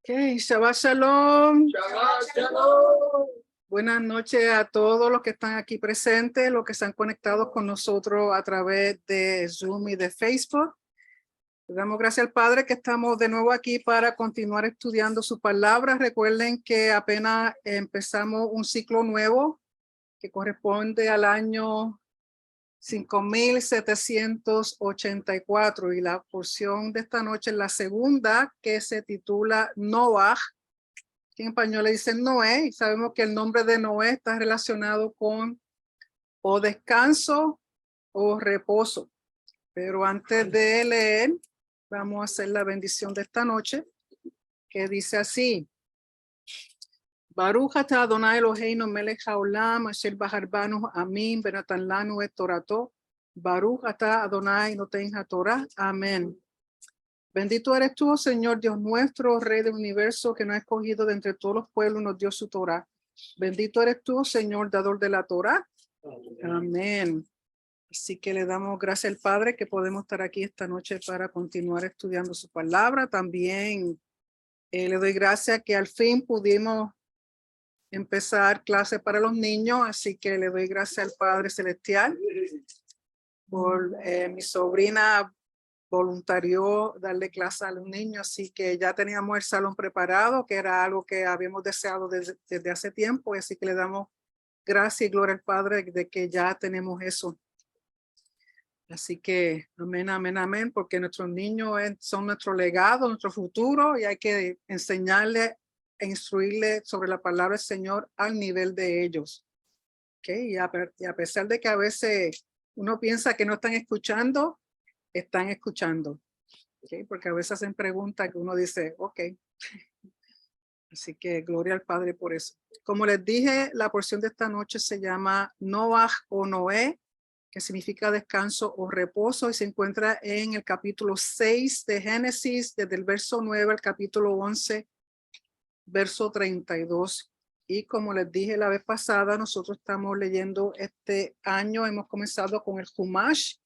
Okay, Shabbat Shalom. Shabbat Shalom. Buenas noches a todos los que están aquí presentes, los que están conectados con nosotros a través de Zoom y de Facebook. Le damos gracias al Padre que estamos de nuevo aquí para continuar estudiando su palabra. Recuerden que apenas empezamos un ciclo nuevo que corresponde al año 5784 y la porción de esta noche es la segunda, que se titula Noah, que en español le dicen Noé, y sabemos que el nombre de Noé está relacionado con o descanso o reposo. Pero antes de leer, vamos a hacer la bendición de esta noche, que dice así: Baruch atah Adonai Eloheinu melech haolam asher bahar banu amin benatan lanu et torato. Baruch atah Adonai noten haTorah. Amén. Bendito eres tú, oh Señor Dios nuestro, Rey del universo, que nos ha escogido de entre todos los pueblos y nos dio su Torah. Bendito eres tú, oh Señor, dador de la Torah. Amén. Así que le damos gracias al Padre que podemos estar aquí esta noche para continuar estudiando su palabra. También le doy gracias que al fin pudimos empezar clase para los niños, así que le doy gracias al Padre Celestial por mi sobrina voluntarió darle clase a los niños, así que ya teníamos el salón preparado, que era algo que habíamos deseado desde hace tiempo, así que le damos gracias y gloria al Padre de que ya tenemos eso. Así que amén, amén, amén, porque nuestros niños son nuestro legado, nuestro futuro, y hay que enseñarle e instruirle sobre la palabra del Señor al nivel de ellos. Okay, y a pesar de que a veces uno piensa que no están escuchando, están escuchando. Okay, porque a veces hacen preguntas que uno dice, ok. Así que gloria al Padre por eso. Como les dije, la porción de esta noche se llama Noah o Noé, que significa descanso o reposo, y se encuentra en el capítulo 6 de Génesis, desde el verso 9 al capítulo 11, verso 32. Y como les dije la vez pasada, nosotros estamos leyendo este año, hemos comenzado con el Humash.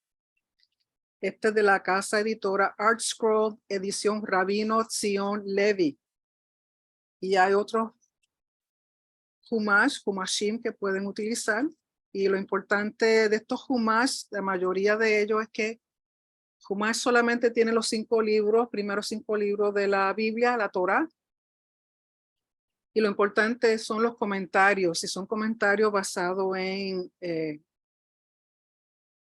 Este es de la casa editora Art Scroll, edición Rabino Zion Levi. Y hay otros Humashim que pueden utilizar. Y lo importante de estos Humash, la mayoría de ellos es que Humash solamente tiene los 5 libros, primeros 5 libros de la Biblia, la Torá. Y lo importante son los comentarios, si son comentarios basados en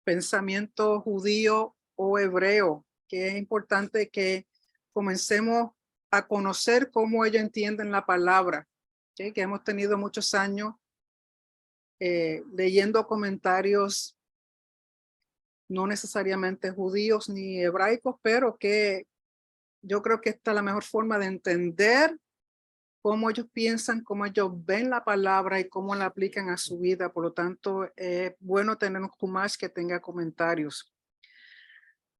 pensamiento judío o hebreo, que es importante que comencemos a conocer cómo ellos entienden la palabra, ¿okay? Que hemos tenido muchos años leyendo comentarios no necesariamente judíos ni hebraicos, pero que yo creo que esta es la mejor forma de entender cómo ellos piensan, cómo ellos ven la palabra y cómo la aplican a su vida. Por lo tanto, es bueno tener un Humash que tenga comentarios.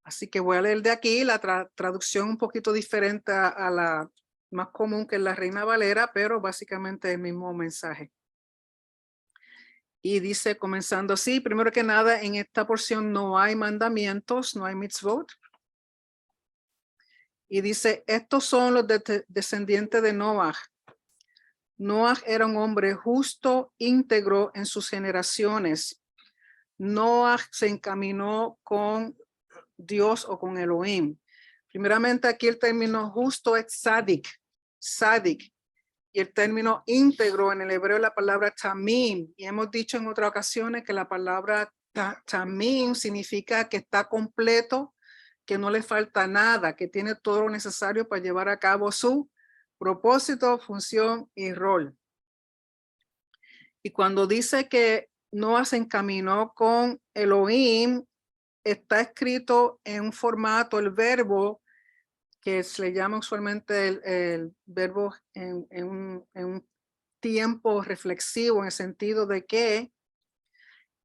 Así que voy a leer de aquí la traducción un poquito diferente a la más común, que es la Reina Valera, pero básicamente el mismo mensaje. Y dice, comenzando así, primero que nada, en esta porción no hay mandamientos, no hay mitzvot. Y dice, estos son los descendientes de Noah. Noah era un hombre justo, íntegro en sus generaciones. Noah se encaminó con Dios o con Elohim. Primeramente aquí el término justo es tzadik, y el término íntegro en el hebreo es la palabra tamim, y hemos dicho en otras ocasiones que la palabra tamim significa que está completo, que no le falta nada, que tiene todo lo necesario para llevar a cabo su propósito, función y rol. Y cuando dice que Noah se encaminó con Elohim, está escrito en un formato, el verbo, que se le llama usualmente el verbo en un tiempo reflexivo, en el sentido de que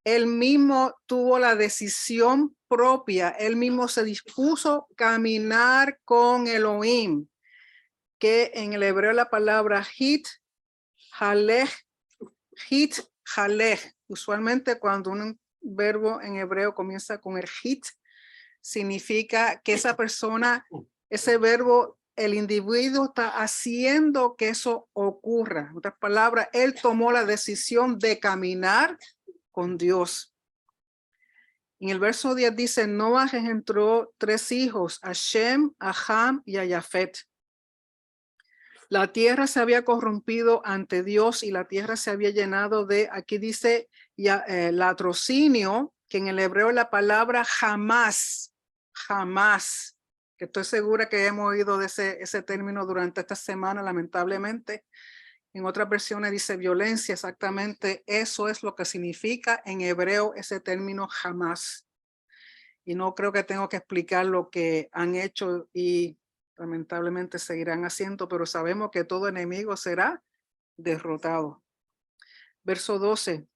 él mismo tuvo la decisión propia, él mismo se dispuso a caminar con Elohim, que en el hebreo la palabra hit, halech, usualmente cuando un verbo en hebreo comienza con el hit, significa que esa persona, ese verbo el individuo está haciendo que eso ocurra. En otras palabras, él tomó la decisión de caminar con Dios. En el verso 10 dice, Noah engendró 3 hijos, a Shem, a Ham y a Jafet. La tierra se había corrompido ante Dios y la tierra se había llenado de, aquí dice, latrocinio, que en el hebreo es la palabra jamás, jamás, que estoy segura que hemos oído de ese término durante esta semana, lamentablemente. En otras versiones dice violencia, exactamente eso es lo que significa en hebreo ese término jamás. Y no creo que tengo que explicar lo que han hecho y lamentablemente seguirán haciendo, pero sabemos que todo enemigo será derrotado. Verso 12.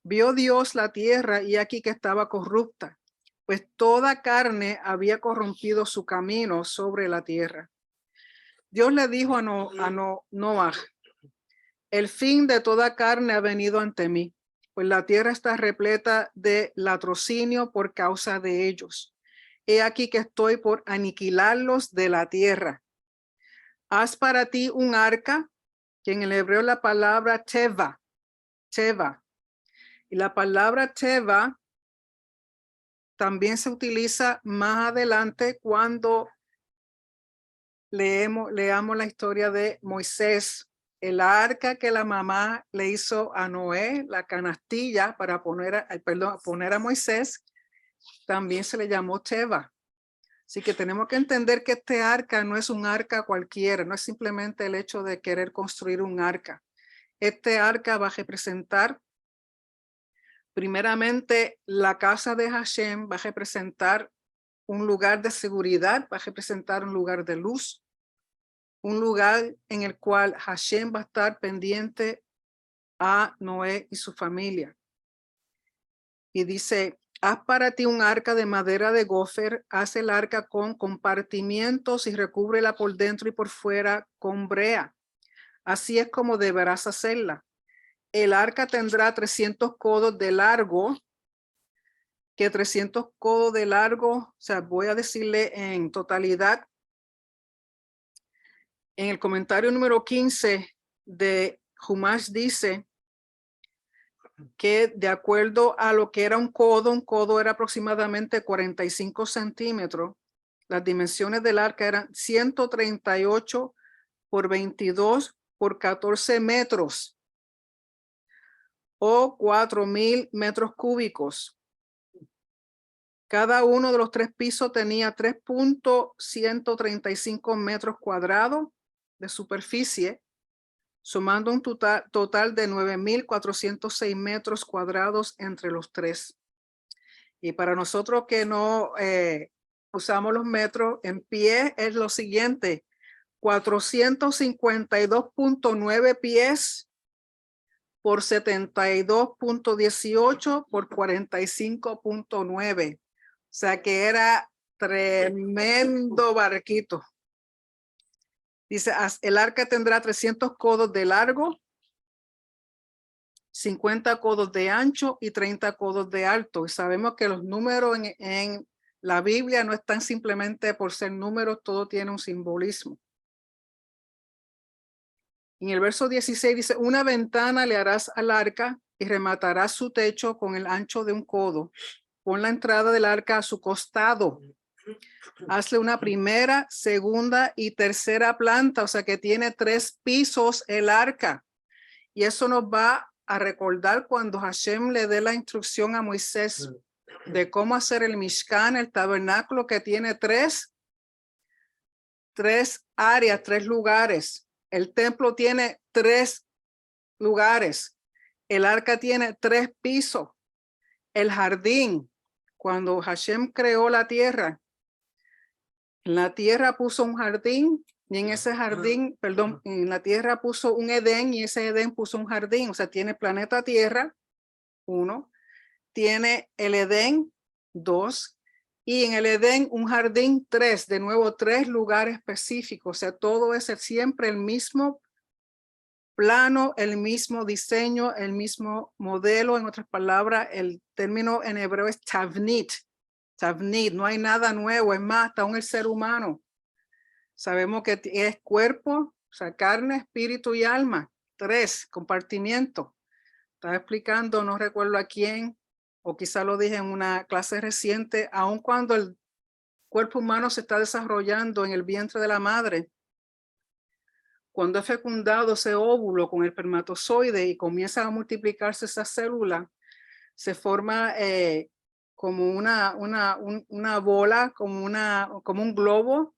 Vio Dios la tierra y aquí que estaba corrupta, pues toda carne había corrompido su camino sobre la tierra. Dios le dijo a Noah, el fin de toda carne ha venido ante mí, pues la tierra está repleta de latrocinio por causa de ellos. He aquí que estoy por aniquilarlos de la tierra. Haz para ti un arca, que en el hebreo la palabra teva. Y la palabra teva también se utiliza más adelante cuando leamos la historia de Moisés. El arca que la mamá le hizo a Noé, la canastilla para poner a Moisés, también se le llamó teva. Así que tenemos que entender que este arca no es un arca cualquiera, no es simplemente el hecho de querer construir un arca. Este arca va a representar primeramente la casa de Hashem, va a representar un lugar de seguridad, va a representar un lugar de luz, un lugar en el cual Hashem va a estar pendiente a Noé y su familia. Y dice, haz para ti un arca de madera de gofer, haz el arca con compartimientos y recúbrela por dentro y por fuera con brea. Así es como deberás hacerla. El arca tendrá 300 codos de largo, que 300 codos de largo, o sea, voy a decirle en totalidad, en el comentario número 15 de Humash dice que de acuerdo a lo que era un codo era aproximadamente 45 centímetros. Las dimensiones del arca eran 138 por 22 por 14 metros o 4,000 metros cúbicos. Cada uno de los 3 pisos tenía 3.135 metros cuadrados de superficie, sumando un total de 9,406 metros cuadrados entre los 3. Y para nosotros que no usamos los metros en pie es lo siguiente, 452.9 pies por 72.18 por 45.9. O sea que era tremendo barquito. Dice, el arca tendrá 300 codos de largo, 50 codos de ancho y 30 codos de alto. Y sabemos que los números en la Biblia no están simplemente por ser números, todo tiene un simbolismo. En el verso 16 dice, una ventana le harás al arca y rematarás su techo con el ancho de un codo. Pon la entrada del arca a su costado. Hazle una primera, segunda y tercera planta, o sea que tiene 3 pisos el arca. Y eso nos va a recordar cuando Hashem le dé la instrucción a Moisés de cómo hacer el Mishkan, el tabernáculo, que tiene tres áreas, 3 lugares. El templo tiene 3 lugares. El arca tiene 3 pisos. El jardín, cuando Hashem creó la tierra, en la tierra puso un jardín y en ese jardín, en la tierra puso un Edén y ese Edén puso un jardín. O sea, tiene planeta Tierra, 1, tiene el Edén, 2, y en el Edén un jardín, 3, de nuevo 3 lugares específicos. O sea, todo es siempre el mismo plano, el mismo diseño, el mismo modelo. En otras palabras, el término en hebreo es tavnit. Tavnit, no hay nada nuevo, es más, hasta aún el ser humano Sabemos que es cuerpo, o sea, carne, espíritu y alma. 3, compartimiento. Estaba explicando, no recuerdo a quién, o quizá lo dije en una clase reciente, aun cuando el cuerpo humano se está desarrollando en el vientre de la madre, cuando es fecundado ese óvulo con el espermatozoide y comienza a multiplicarse esa célula, se forma como una bola, como un globo,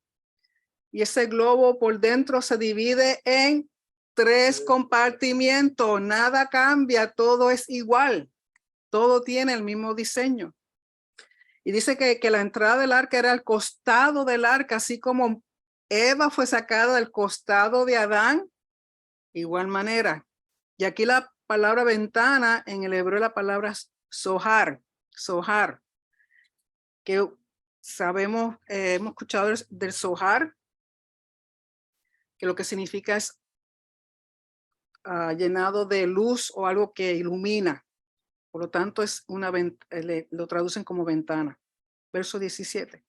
y ese globo por dentro se divide en 3 compartimientos. Nada cambia, todo es igual, todo tiene el mismo diseño. Y dice que la entrada del arca era al costado del arca, así como Eva fue sacada del costado de Adán, igual manera. Y aquí la palabra ventana, en el hebreo la palabra sohar, que sabemos, hemos escuchado del sohar, que lo que significa es llenado de luz o algo que ilumina. Por lo tanto, es lo traducen como ventana. Verso 17.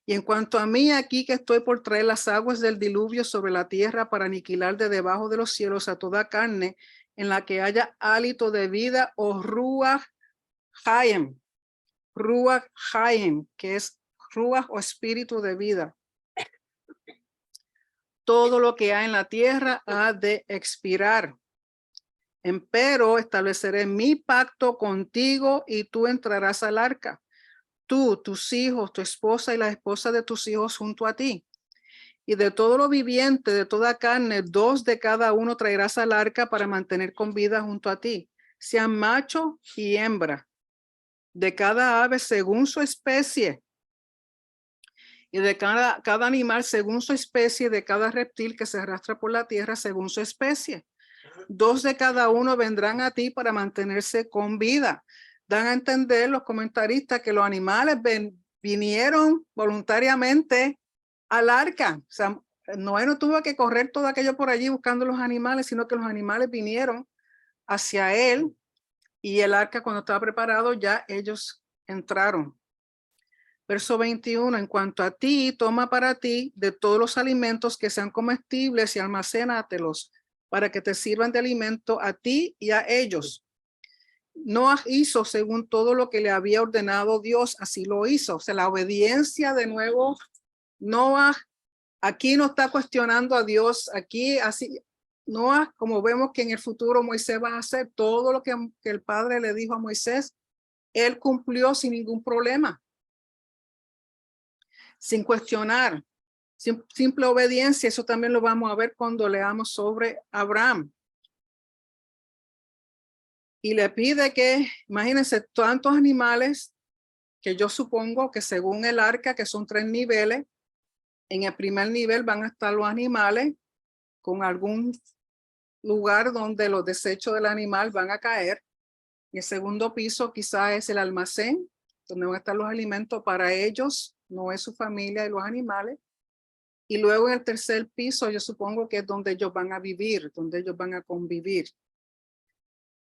Y en cuanto a mí, aquí que estoy por traer las aguas del diluvio sobre la tierra para aniquilar de debajo de los cielos a toda carne en la que haya hálito de vida o ruach hayem, que es ruach o espíritu de vida. Todo lo que hay en la tierra ha de expirar. Empero estableceré mi pacto contigo y tú entrarás al arca. Tú, tus hijos, tu esposa y la esposa de tus hijos junto a ti. Y de todo lo viviente, de toda carne, 2 de cada uno traerás al arca para mantener con vida junto a ti, sean macho y hembra, de cada ave según su especie, y de cada animal según su especie, de cada reptil que se arrastra por la tierra según su especie. 2 de cada uno vendrán a ti para mantenerse con vida. Dan a entender los comentaristas que los animales vinieron voluntariamente al arca. O sea, Noé no tuvo que correr todo aquello por allí buscando los animales, sino que los animales vinieron hacia él y el arca, cuando estaba preparado, ya ellos entraron. Verso 21, en cuanto a ti, toma para ti de todos los alimentos que sean comestibles y almacénatelos para que te sirvan de alimento a ti y a ellos. Noah hizo según todo lo que le había ordenado Dios, así lo hizo. O sea, la obediencia de nuevo, Noah aquí no está cuestionando a Dios, aquí así, Noah, como vemos que en el futuro Moisés va a hacer todo lo que el Padre le dijo a Moisés, él cumplió sin ningún problema, sin cuestionar, simple obediencia. Eso también lo vamos a ver cuando leamos sobre Abraham. Y le pide que, imagínense, tantos animales que yo supongo que según el arca, que son 3 niveles, en el primer nivel van a estar los animales con algún lugar donde los desechos del animal van a caer. Y el segundo piso quizás es el almacén, donde van a estar los alimentos para ellos, no es su familia y los animales. Y luego en el tercer piso yo supongo que es donde ellos van a vivir, donde ellos van a convivir,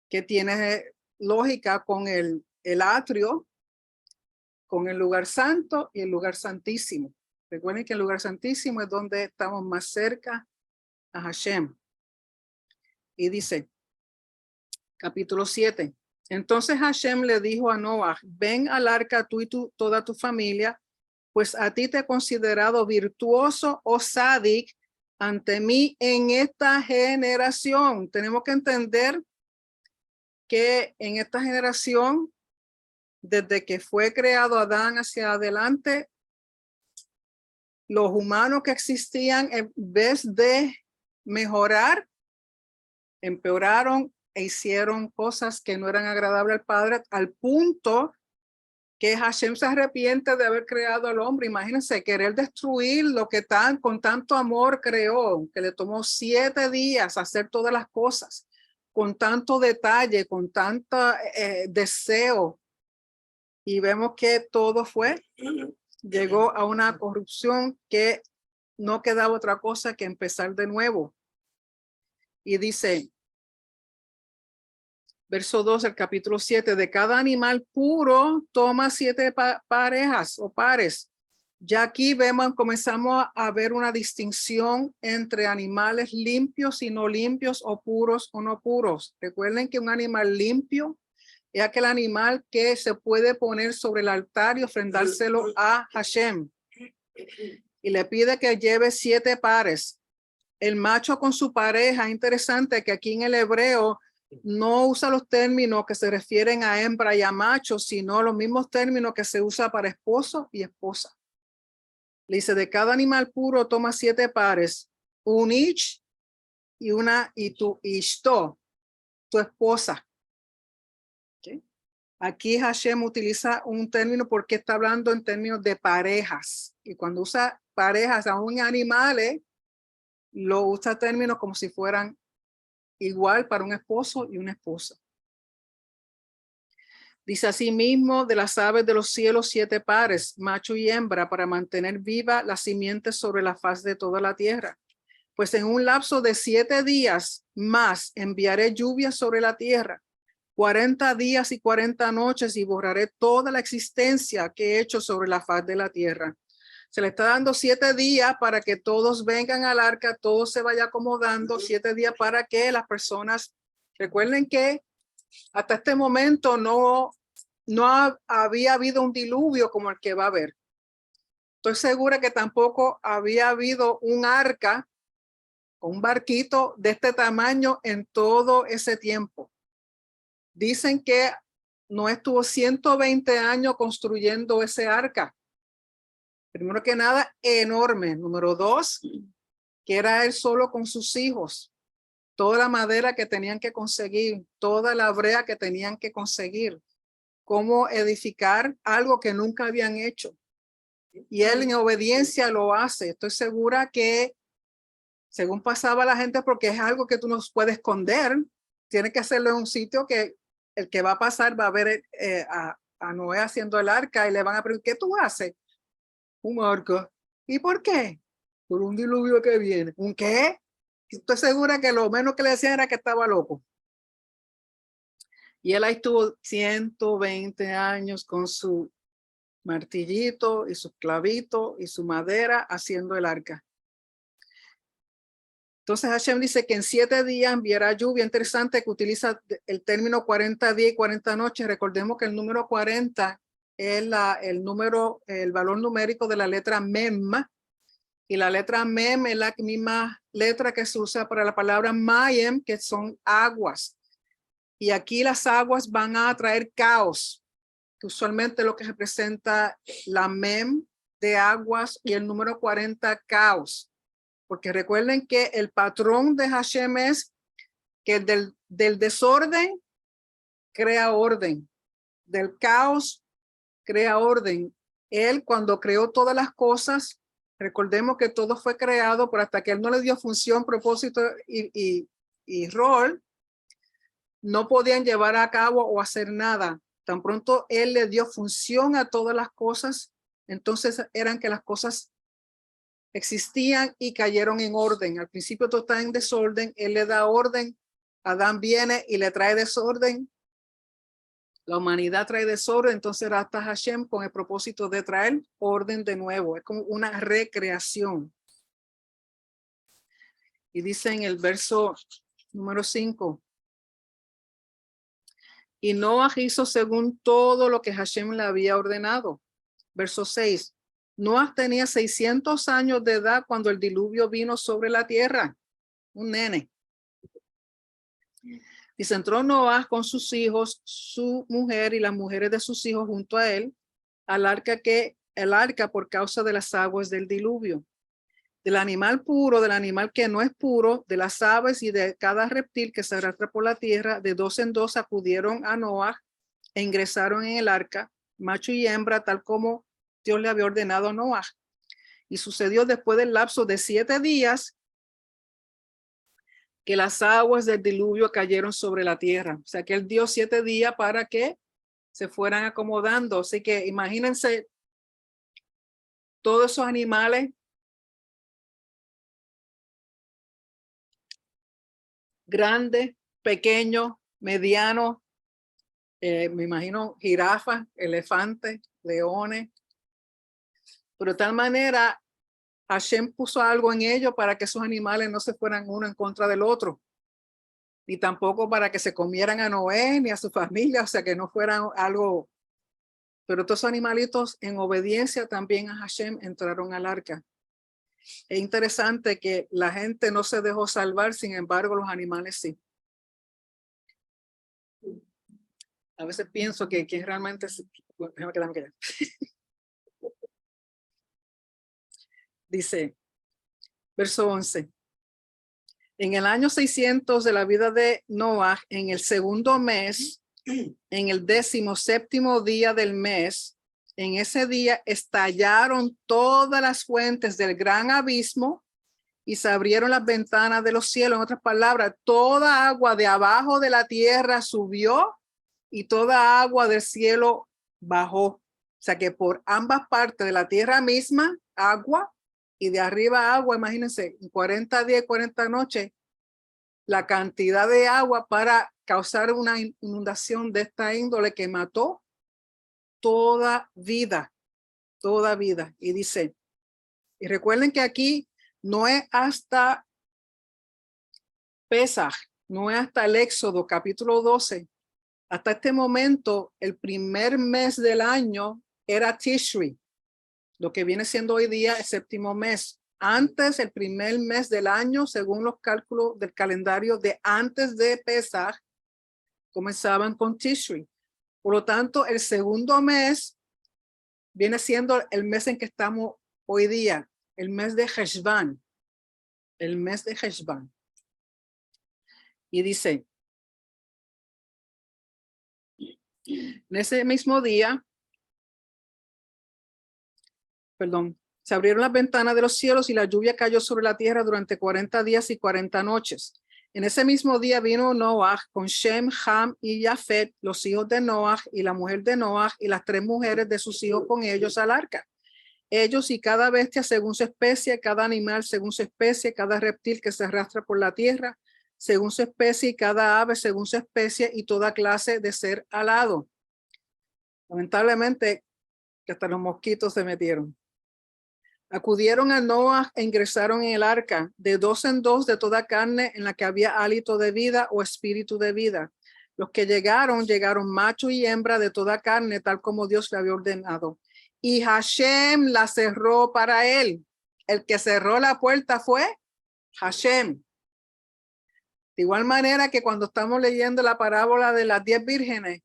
que tiene lógica con el atrio, con el lugar santo y el lugar santísimo. Recuerden que el lugar santísimo es donde estamos más cerca a Hashem. Y dice, capítulo 7. Entonces Hashem le dijo a Noah, ven al arca tú y toda tu familia, pues a ti te he considerado virtuoso o sádic ante mí en esta generación. Tenemos que entender que en esta generación, desde que fue creado Adán hacia adelante, los humanos que existían, en vez de mejorar, empeoraron e hicieron cosas que no eran agradables al Padre, al punto que Hashem se arrepiente de haber creado al hombre. Imagínense, querer destruir lo que con tanto amor creó, que le tomó 7 días hacer todas las cosas, con tanto detalle, con tanto deseo. Y vemos que todo llegó a una corrupción que no quedaba otra cosa que empezar de nuevo. Y dice, verso 2 del capítulo 7, de cada animal puro toma 7 parejas o pares, Ya aquí comenzamos a ver una distinción entre animales limpios y no limpios, o puros o no puros. Recuerden que un animal limpio es aquel animal que se puede poner sobre el altar y ofrendárselo a Hashem. Y le pide que lleve 7 pares. El macho con su pareja, interesante que aquí en el hebreo no usa los términos que se refieren a hembra y a macho, sino los mismos términos que se usa para esposo y esposa. Le dice, de cada animal puro toma 7 pares, un ich y tu ishto, tu esposa. ¿Okay? Aquí Hashem utiliza un término porque está hablando en términos de parejas. Y cuando usa parejas, aún animales, lo usa términos como si fueran igual para un esposo y una esposa. Dice asimismo, de las aves de los cielos 7 pares, macho y hembra, para mantener viva la simiente sobre la faz de toda la tierra. Pues en un lapso de 7 días más enviaré lluvia sobre la tierra, 40 días y 40 noches, y borraré toda la existencia que he hecho sobre la faz de la tierra. Se le está dando 7 días para que todos vengan al arca, todo se vaya acomodando, 7 días para que las personas, recuerden que hasta este momento no había habido un diluvio como el que va a haber. Estoy segura que tampoco había habido un arca, un barquito de este tamaño en todo ese tiempo. Dicen que Noé estuvo 120 años construyendo ese arca. Primero que nada, enorme. Número 2, que era él solo con sus hijos. Toda la madera que tenían que conseguir, toda la brea que tenían que conseguir. Cómo edificar algo que nunca habían hecho. Y él en obediencia lo hace. Estoy segura que según pasaba la gente, porque es algo que tú no puedes esconder, tiene que hacerlo en un sitio que el que va a pasar va a ver a Noé haciendo el arca y le van a preguntar, ¿qué tú haces? Un arca. ¿Y por qué? Por un diluvio que viene. ¿Un qué? Estoy segura que lo menos que le decían era que estaba loco. Y él ahí estuvo 120 años con su martillito y su clavito y su madera haciendo el arca. Entonces Hashem dice que en 7 días enviará lluvia. Interesante que utiliza el término 40 días y 40 noches. Recordemos que el número 40 es el valor numérico de la letra Mem. Y la letra Mem es la misma letra que se usa para la palabra Mayem, que son aguas. Y aquí las aguas van a traer caos, que usualmente lo que representa la Mem de aguas y el número 40 caos. Porque recuerden que el patrón de Hashem es que del desorden crea orden, del caos crea orden. Él cuando creó todas las cosas, recordemos que todo fue creado, pero hasta que él no le dio función, propósito y rol, no podían llevar a cabo o hacer nada. Tan pronto él le dio función a todas las cosas, entonces eran que las cosas existían y cayeron en orden. Al principio todo está en desorden, él le da orden, Adán viene y le trae desorden, la humanidad trae desorden, entonces hasta Hashem con el propósito de traer orden de nuevo, es como una recreación. Y dice en el verso número 5, y Noah hizo según todo lo que Hashem le había ordenado. Verso 6, Noah tenía 600 años de edad cuando el diluvio vino sobre la tierra, un nene. Y entró Noah con sus hijos, su mujer y las mujeres de sus hijos junto a él, al arca por causa de las aguas del diluvio. Del animal puro, del animal que no es puro, de las aves y de cada reptil que se arrastra por la tierra, de 2 en 2 acudieron a Noah e ingresaron en el arca, macho y hembra, tal como Dios le había ordenado a Noah. Y sucedió después del lapso de 7 días que las aguas del diluvio cayeron sobre la tierra. O sea que él dio 7 días para que se fueran acomodando. Así que imagínense todos esos animales grandes, pequeños, medianos, me imagino jirafas, elefantes, leones, Pero de tal manera, Hashem puso algo en ellos para que esos animales no se fueran uno en contra del otro, ni tampoco para que se comieran a Noé ni a su familia, o sea, que no fueran algo. Pero estos animalitos en obediencia también a Hashem entraron al arca. Es interesante que la gente no se dejó salvar, sin embargo los animales sí. A veces pienso que realmente, déjame quedarme callado. Dice, verso 11. En el año 600 de la vida de Noah, en el segundo mes, en el 17º día del mes, en ese día estallaron todas las fuentes del gran abismo y se abrieron las ventanas de los cielos. En otras palabras, toda agua de abajo de la tierra subió y toda agua del cielo bajó. O sea que por ambas partes de la tierra misma, agua, y de arriba agua. Imagínense, en 40 días y 40 noches, la cantidad de agua para causar una inundación de esta índole que mató toda vida. Y dice, y recuerden que aquí no es hasta Pesaj, no es hasta el Éxodo capítulo 12. Hasta este momento, el primer mes del año era Tishri, lo que viene siendo hoy día el séptimo mes. Antes, el primer mes del año, según los cálculos del calendario de antes de Pesaj, comenzaban con Tishri. Por lo tanto, el segundo mes viene siendo el mes en que estamos hoy día, el mes de Heshvan. El mes de Heshvan. Y dice, en ese mismo día, se abrieron las ventanas de los cielos y la lluvia cayó sobre la tierra durante 40 días y 40 noches. En ese mismo día vino Noah con Shem, Ham y Jafet, los hijos de Noah y la mujer de Noah y las 3 mujeres de sus hijos con ellos al arca. Ellos y cada bestia según su especie, cada animal según su especie, cada reptil que se arrastra por la tierra según su especie y cada ave según su especie y toda clase de ser alado. Lamentablemente, que hasta los mosquitos se metieron. Acudieron a Noah e ingresaron en el arca, de 2 en 2 de toda carne en la que había hálito de vida o espíritu de vida. Los que llegaron macho y hembra de toda carne, tal como Dios le había ordenado. Y Hashem la cerró para él. El que cerró la puerta fue Hashem. De igual manera que cuando estamos leyendo la parábola de las 10 vírgenes,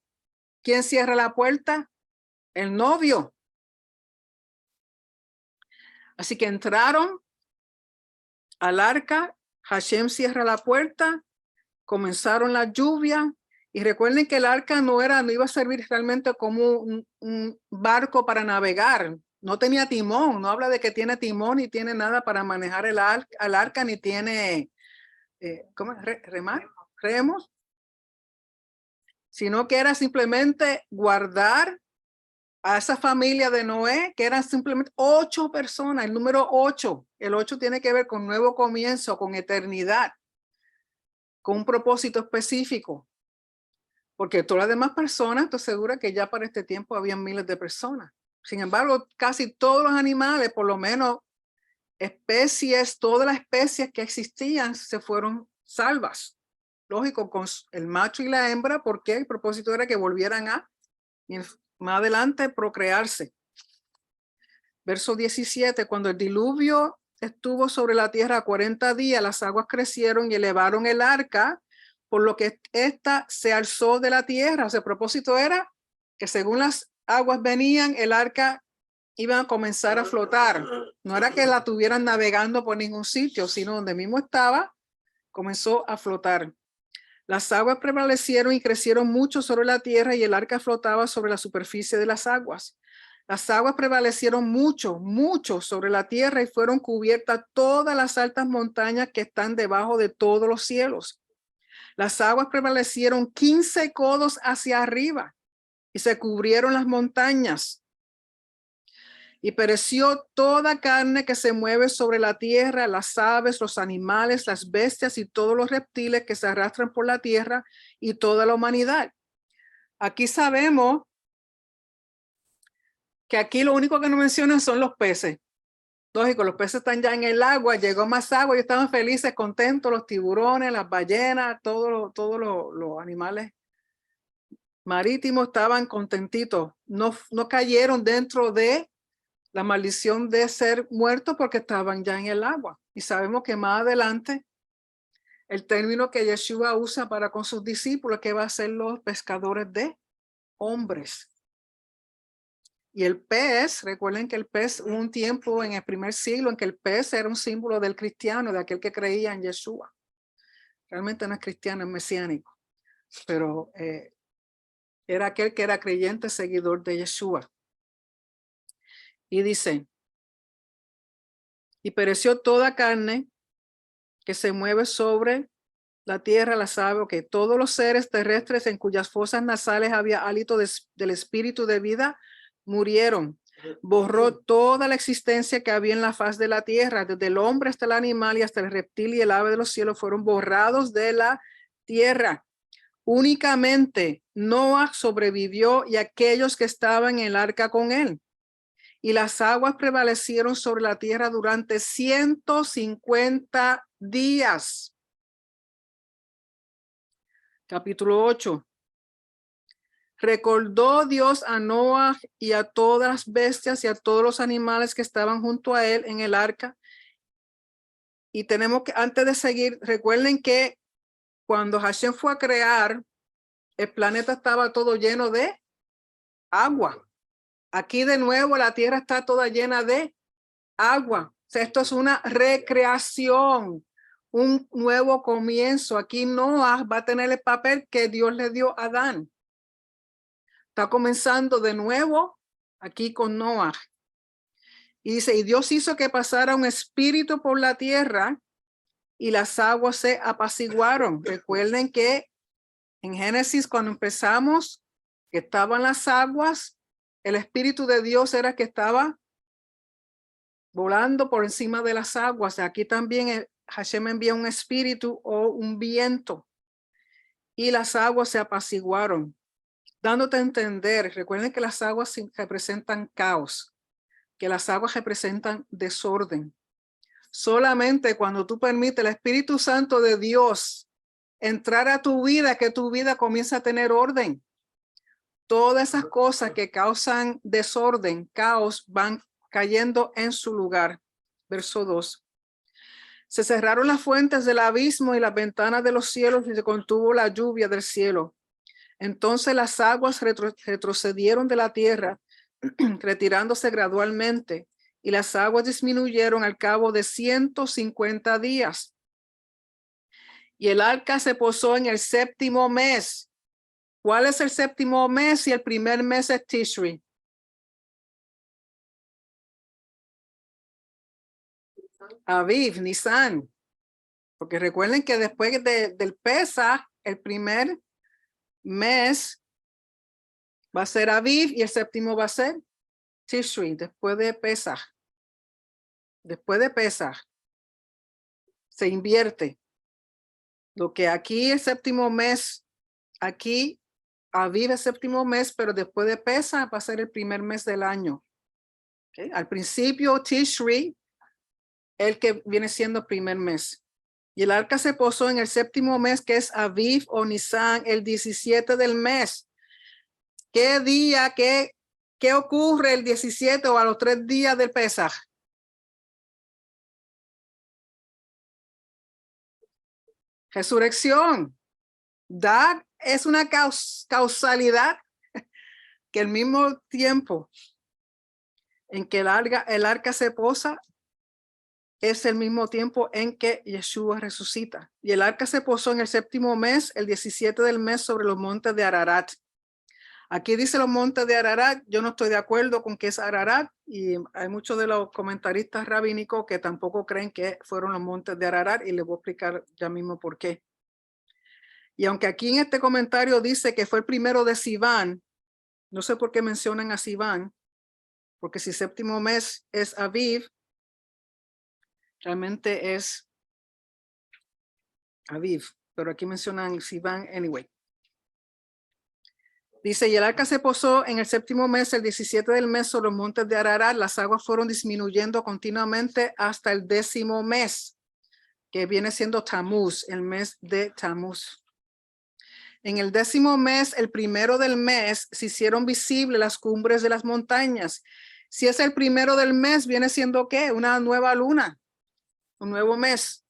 ¿quién cierra la puerta? El novio. Así que entraron al arca, Hashem cierra la puerta, comenzaron la lluvia y recuerden que el arca no iba a servir realmente como un barco para navegar. No tenía timón, no habla de que tiene timón ni tiene nada para manejar el arca, ni tiene remos, sino que era simplemente guardar a esa familia de Noé, que eran simplemente 8 personas, el número 8. El 8 tiene que ver con nuevo comienzo, con eternidad, con un propósito específico. Porque todas las demás personas, estoy segura que ya para este tiempo había miles de personas. Sin embargo, casi todos los animales, por lo menos especies, todas las especies que existían se fueron salvas. Lógico, con el macho y la hembra, porque el propósito era que volvieran a más adelante procrearse. Verso 17, cuando el diluvio estuvo sobre la tierra 40 días, las aguas crecieron y elevaron el arca, por lo que ésta se alzó de la tierra. O sea, el propósito era que según las aguas venían, el arca iba a comenzar a flotar. No era que la tuvieran navegando por ningún sitio, sino donde mismo estaba, comenzó a flotar. Las aguas prevalecieron y crecieron mucho sobre la tierra y el arca flotaba sobre la superficie de las aguas. Las aguas prevalecieron mucho sobre la tierra y fueron cubiertas todas las altas montañas que están debajo de todos los cielos. Las aguas prevalecieron 15 codos hacia arriba y se cubrieron las montañas. Y pereció toda carne que se mueve sobre la tierra, las aves, los animales, las bestias y todos los reptiles que se arrastran por la tierra y toda la humanidad. Aquí sabemos que aquí lo único que no mencionan son los peces. Lógico, los peces están ya en el agua, llegó más agua y estaban felices, contentos, los tiburones, las ballenas, todos los animales marítimos estaban contentitos. No cayeron dentro de la maldición de ser muertos porque estaban ya en el agua. Y sabemos que más adelante el término que Yeshua usa para con sus discípulos que va a ser los pescadores de hombres. Y el pez, recuerden que el pez hubo un tiempo en el primer siglo en que el pez era un símbolo del cristiano, de aquel que creía en Yeshua. Realmente no es cristiano, es mesiánico, pero era aquel que era creyente, seguidor de Yeshua. Y dice, y pereció toda carne que se mueve sobre la tierra, las aves, que todos los seres terrestres en cuyas fosas nasales había hálito del espíritu de vida, murieron. Borró toda la existencia que había en la faz de la tierra, desde el hombre hasta el animal y hasta el reptil y el ave de los cielos fueron borrados de la tierra. Únicamente Noah sobrevivió y aquellos que estaban en el arca con él. Y las aguas prevalecieron sobre la tierra durante 150 días. Capítulo 8. Recordó Dios a Noah y a todas las bestias y a todos los animales que estaban junto a él en el arca. Y tenemos que, antes de seguir, recuerden que cuando Hashem fue a crear, el planeta estaba todo lleno de agua. Aquí de nuevo la tierra está toda llena de agua. O sea, esto es una recreación, un nuevo comienzo. Aquí Noah va a tener el papel que Dios le dio a Adán. Está comenzando de nuevo aquí con Noah. Y dice, y Dios hizo que pasara un espíritu por la tierra y las aguas se apaciguaron. Recuerden que en Génesis cuando empezamos, que estaban las aguas, el espíritu de Dios era que estaba volando por encima de las aguas. Aquí también Hashem envía un espíritu o un viento y las aguas se apaciguaron. Dándote a entender, recuerden que las aguas representan caos, que las aguas representan desorden. Solamente cuando tú permites el Espíritu Santo de Dios entrar a tu vida, que tu vida comienza a tener orden. Todas esas cosas que causan desorden, caos, van cayendo en su lugar. Verso 2. Se cerraron las fuentes del abismo y las ventanas de los cielos y se contuvo la lluvia del cielo. Entonces las aguas retrocedieron de la tierra, retirándose gradualmente, y las aguas disminuyeron al cabo de 150 días. Y el arca se posó en el séptimo mes. ¿Cuál es el séptimo mes? Y el primer mes es Tishri. Aviv, Nisan. Porque recuerden que después del Pesaj, el primer mes va a ser Aviv y el séptimo va a ser Tishri, después de Pesaj. Después de Pesaj se invierte. Lo que aquí el séptimo mes, aquí Aviv el séptimo mes, pero después de Pesaj va a ser el primer mes del año. ¿Okay? Al principio Tishri, el que viene siendo el primer mes. Y el arca se posó en el séptimo mes, que es Aviv o Nisan, el 17 del mes. ¿Qué día, qué ocurre el 17 o a los 3 días del Pesaj? Resurrección. Es una causalidad que al mismo tiempo en que el arca se posa, es el mismo tiempo en que Yeshua resucita. Y el arca se posó en el séptimo mes, el 17 del mes, sobre los montes de Ararat. Aquí dice los montes de Ararat. Yo no estoy de acuerdo con que es Ararat, y hay muchos de los comentaristas rabínicos que tampoco creen que fueron los montes de Ararat, y les voy a explicar ya mismo por qué. Y aunque aquí en este comentario dice que fue el primero de Sivan, no sé por qué mencionan a Sivan, porque si séptimo mes es Aviv, realmente es Aviv, pero aquí mencionan Sivan anyway. Dice, y el arca se posó en el 7º mes, el 17 del mes, sobre los montes de Ararat. Las aguas fueron disminuyendo continuamente hasta el 10º mes, que viene siendo Tamuz, el mes de Tamuz. En el 10º mes, el 1º del mes, se hicieron visibles las cumbres de las montañas. Si es el 1º del mes, viene siendo ¿qué? Una nueva luna, un nuevo mes.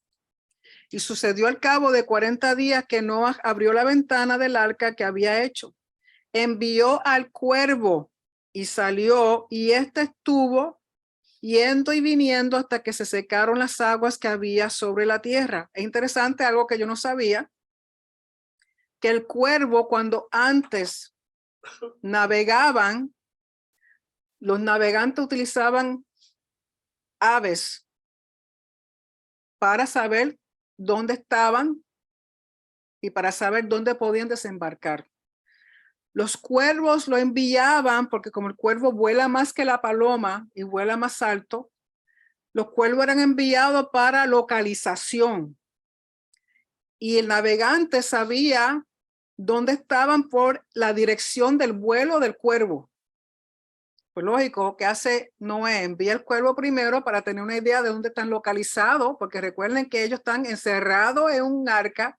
Y sucedió al cabo de 40 días que Noah abrió la ventana del arca que había hecho. Envió al cuervo y salió, y éste estuvo yendo y viniendo hasta que se secaron las aguas que había sobre la tierra. Es interesante, algo que yo no sabía, que el cuervo, cuando antes navegaban, los navegantes utilizaban aves para saber dónde estaban y para saber dónde podían desembarcar. Los cuervos lo enviaban porque como el cuervo vuela más que la paloma y vuela más alto, los cuervos eran enviados para localización. Y el navegante sabía dónde estaban por la dirección del vuelo del cuervo. Pues lógico, que hace Noé? Envía el cuervo primero para tener una idea de dónde están localizados, porque recuerden que ellos están encerrados en un arca,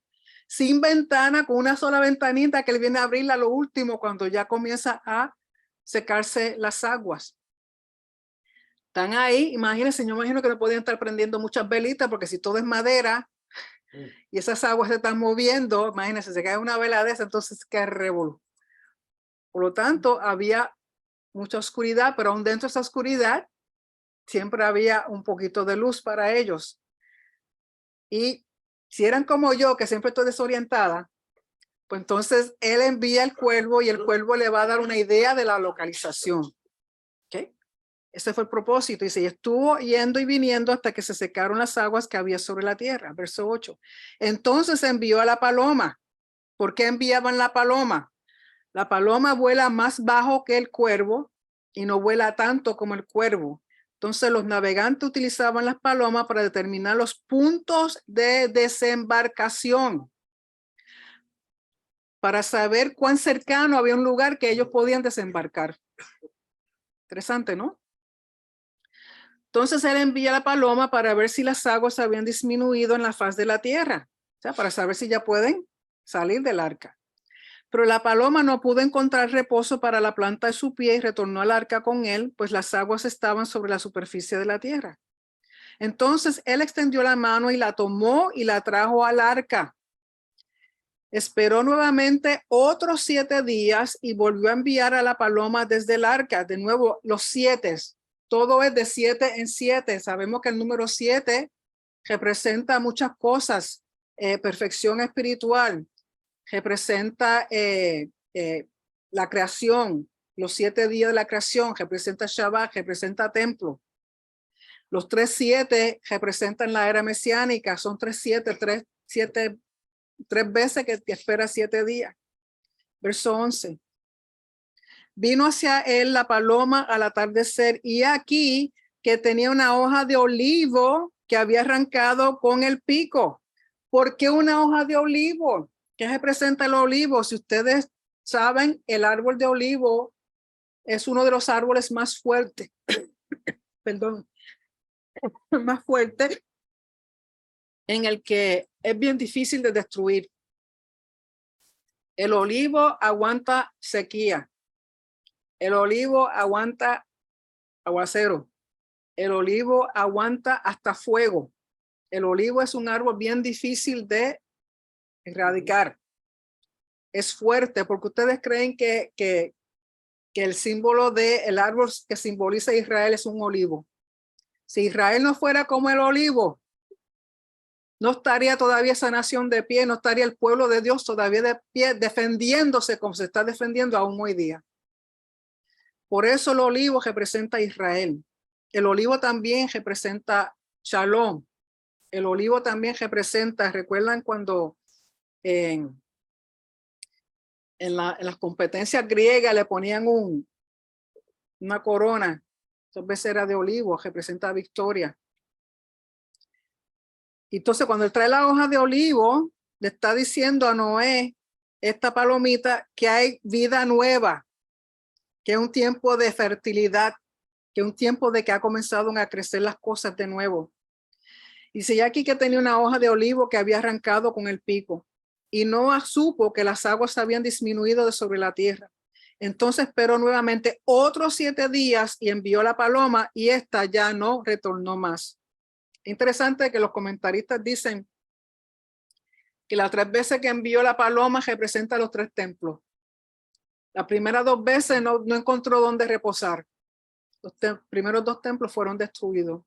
sin ventana, con una sola ventanita que él viene a abrirla a lo último cuando ya comienza a secarse las aguas. Están ahí, imagínense, yo imagino que no podían estar prendiendo muchas velitas, porque si todo es madera y esas aguas se están moviendo, imagínense, se cae una vela de esa, entonces qué revolú. Por lo tanto, había mucha oscuridad, pero aún dentro de esa oscuridad siempre había un poquito de luz para ellos. Y si eran como yo, que siempre estoy desorientada, pues entonces él envía el cuervo y el cuervo le va a dar una idea de la localización. ¿Okay? Ese fue el propósito. Dice, y estuvo yendo y viniendo hasta que se secaron las aguas que había sobre la tierra. Verso 8. Entonces envió a la paloma. ¿Por qué enviaban la paloma? La paloma vuela más bajo que el cuervo y no vuela tanto como el cuervo. Entonces los navegantes utilizaban las palomas para determinar los puntos de desembarcación, para saber cuán cercano había un lugar que ellos podían desembarcar. Interesante, ¿no? Entonces él envía la paloma para ver si las aguas habían disminuido en la faz de la tierra, o sea, para saber si ya pueden salir del arca. Pero la paloma no pudo encontrar reposo para la planta de su pie y retornó al arca con él, pues las aguas estaban sobre la superficie de la tierra. Entonces él extendió la mano y la tomó y la trajo al arca. Esperó nuevamente otros 7 días y volvió a enviar a la paloma desde el arca. De nuevo, los 7. Todo es de 7 en 7. Sabemos que el número 7 representa muchas cosas. Perfección espiritual. Representa la creación, los 7 días de la creación, representa Shabbat, representa templo. Los 3-7 representan la era mesiánica, son 3-7, 3 veces que te espera 7 días. Verso 11. Vino hacia él la paloma al atardecer y aquí que tenía una hoja de olivo que había arrancado con el pico. ¿Por qué una hoja de olivo? ¿Qué representa el olivo? Si ustedes saben, el árbol de olivo es uno de los árboles más fuertes, perdón, más fuerte, en el que es bien difícil de destruir. El olivo aguanta sequía. El olivo aguanta aguacero. El olivo aguanta hasta fuego. El olivo es un árbol bien difícil de erradicar. Es fuerte porque ustedes creen que el símbolo del árbol que simboliza Israel es un olivo. Si Israel no fuera como el olivo, no estaría todavía esa nación de pie, no estaría el pueblo de Dios todavía de pie, defendiéndose como se está defendiendo aún hoy día. Por eso el olivo representa a Israel. El olivo también representa Shalom. El olivo también representa, ¿recuerdan cuando en las competencias griegas le ponían una corona? Entonces veces era de olivo, representa victoria. Entonces cuando él trae la hoja de olivo, le está diciendo a Noé, esta palomita que hay vida nueva, que es un tiempo de fertilidad, que es un tiempo de que ha comenzado a crecer las cosas de nuevo. Y si aquí que tenía una hoja de olivo que había arrancado con el pico, y Noa supo que las aguas habían disminuido de sobre la tierra. Entonces esperó nuevamente otros 7 días y envió la paloma, y esta ya no retornó más. Interesante que los comentaristas dicen que las 3 veces que envió la paloma representa los 3 templos. Las primeras 2 veces no encontró dónde reposar. Los primeros 2 templos fueron destruidos.